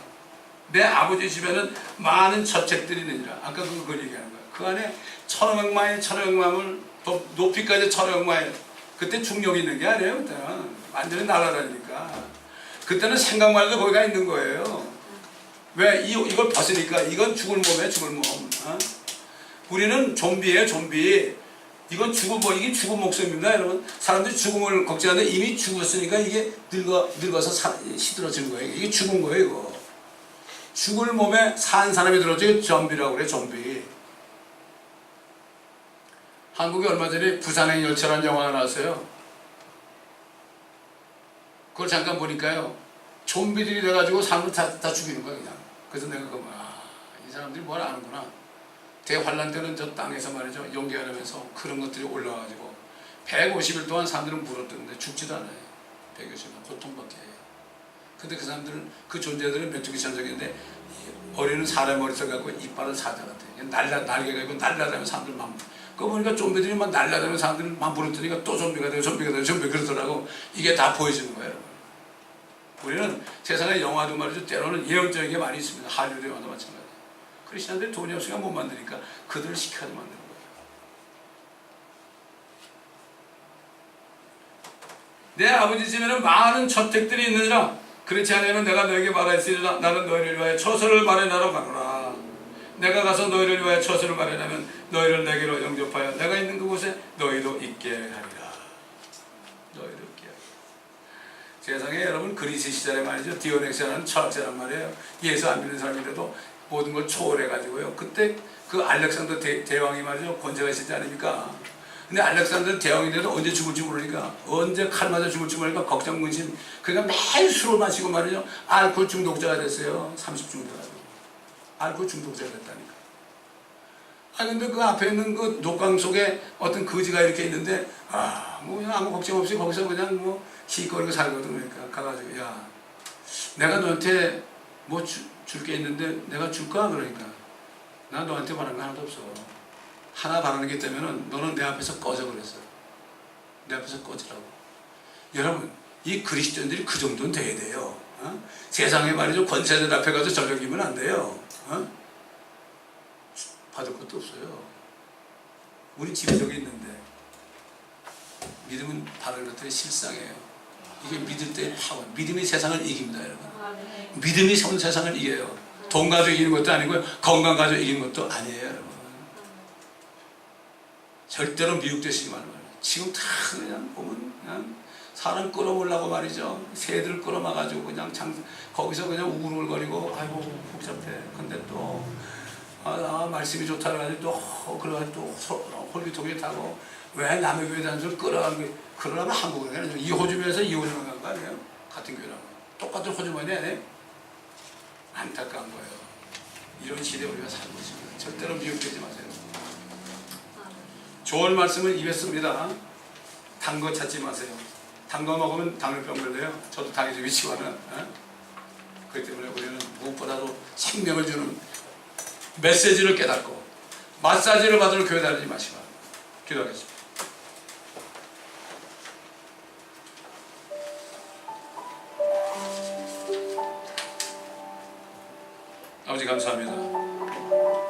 내 아버지 집에는 많은 저택들이 있느니라. 아까 그걸 얘기하는 거야. 그 안에 천억 마일 더 높이까지 천억 마일. 그때 중력이 있는 게 아니에요. 그때는 완전히 날아다니니까. 그때는 생각만 해도 거기가 있는 거예요. 왜? 이걸 벗으니까. 이건 죽을 몸이에요. 죽을 몸. 우리는 좀비예요. 좀비. 이건 이게 죽은 목숨입니다. 여러분, 사람들이 죽음을 걱정하는데 이미 죽었으니까 이게 늙어서 시들어지는 거예요. 이게 죽은 거예요. 이거. 죽을 몸에 산 사람이 들어져. 좀비라고 그래. 좀비. 한국에 얼마 전에 부산행 열차라는 영화가 나왔어요. 그걸 잠깐 보니까요, 좀비들이 돼가지고 사람을 다 죽이는 거야 그냥. 그래서 내가 이 사람들이 뭘 아는구나. 대환란 때는 저 땅에서 말이죠, 용기하면서 그런 것들이 올라와가지고 150일 동안 사람들은 물었던데 죽지도 않아요. 150일 고통밖에 해요. 근데 그 사람들은, 그 존재들은 메뚜기 천적인데 머리는 사람 머리를 갖고 이빨은 사자 같아요. 날개가 있고 날라다니면 사람들 막. 그거 보니까 좀비들이 막 날라다니면 사람들이 막 물었더니까 또 좀비가 되고 그러더라고. 이게 다 보여주는 거예요. 우리는 세상에 영화도 말이죠, 때로는 예언적인 게 많이 있습니다. 할리우드 영화도 마찬가지예요. 크리스천들이 돈이 없으니까 못 만드니까 그들을 시켜서 만드는 거예요. 내 아버지 집에는 많은 저택들이 있느니라. 그렇지 않으면 내가 너에게 말하였으리라. 나는 너희를 위하여 처소를 마련하러 가노라. 내가 가서 너희를 위하여 처소를 마련하면 너희를 내게로 영접하여 내가 있는 그곳에 너희도 있게 하리라. 너희도 있게 하리라. 세상에 여러분, 그리스 시절에 말이죠, 디오넥스라는 철학자란 말이에요. 예수 안 믿는 사람인데도 모든 걸 초월해가지고요. 그때 그 알렉산더 대왕이 말이죠, 권세가 있었지 않습니까? 근데 알렉산더 대왕인데도 언제 죽을지 모르니까, 언제 칼 맞아 죽을지 모르니까 걱정 근심. 그러니까 매일 술을 마시고 말이죠, 알코올 중독자가 됐어요. 30중 돼가지고 알코올 중독자가 됐다니까. 근데 그 앞에 있는 그 녹강 속에 어떤 거지가 이렇게 있는데, 뭐 그냥 아무 걱정 없이 거기서 그냥 뭐 시거리고 살거든. 그러니까 가가지고, 야, 내가 너한테 뭐 줄 게 있는데 내가 줄까? 그러니까 나 너한테 바라는 거 하나도 없어. 하나 바라는 게 있다면은 너는 내 앞에서 꺼져 그랬어. 내 앞에서 꺼지라고. 여러분, 이 그리스도인들이 그 정도는 돼야 돼요. 세상에 말이죠, 권세들 앞에 가서 저녁이면 안 돼요. 받을 것도 없어요. 우리 집적이 있는데 믿음은 다른 것들의 실상이에요. 이게 믿을 때의 파워. 믿음이 세상을 이깁니다, 여러분. 믿음이 세상을 이겨요. 돈 가지고 이기는 것도 아니고요, 건강 가지고 이기는 것도 아니에요, 여러분. 절대로 미혹되시기 말아요. 지금 다 그냥 보면 그냥 사람 끌어보려고 말이죠, 새들 끌어막아가지고 그냥 거기서 그냥 우글우글거리고 아이고 복잡해. 근데 또 말씀이 좋다 그래가지고 또 그래가지고 또 홀비통에 타고 왜 남의 교회 다니는 줄 끌어가는. 그러려면 한국에 가야죠. 이 호주면서 이혼을 간 거 아니에요? 같은 교회라고. 똑같은 호주머니 아니에요? 안타까운 거예요. 이런 시대에 우리가 살고 있습니다. 절대로 미혹되지 마세요. 좋은 말씀을 입에 씁니다. 단 거 찾지 마세요. 단 거 먹으면 당뇨병 걸려요. 저도 당이 좀 있지만은. 그렇기 때문에 우리는 무엇보다도 생명을 주는 메시지를 깨닫고 마사지를 받으러 교회 다니지 마시고. 기도하겠습니다. 아버지 감사합니다.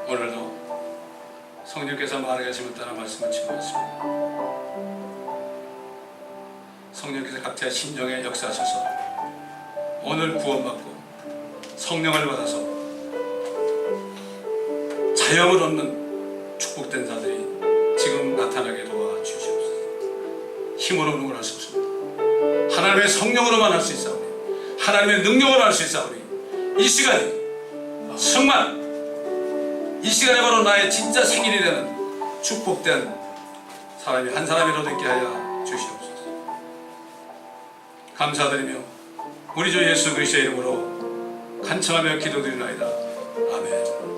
오늘도 성령께서 말하게 하심을 따라 말씀을 증거했습니다. 성령께서 각자의 심정에 역사하셔서 오늘 구원받고 성령을 받아서 자영을 얻는 축복된 자들이 지금 나타나게 도와주시옵소서. 힘으로는 할 수 없습니다. 하나님의 성령으로만 할 수 있사오니, 하나님의 능력으로 할 수 있사오니, 이 시간이 정말 이 시간에 바로 나의 진짜 생일이 되는 축복된 사람이 한 사람이라도 있게 하여 주시옵소서. 감사드리며 우리 주 예수 그리스도의 이름으로 간청하며 기도드리나이다. 아멘.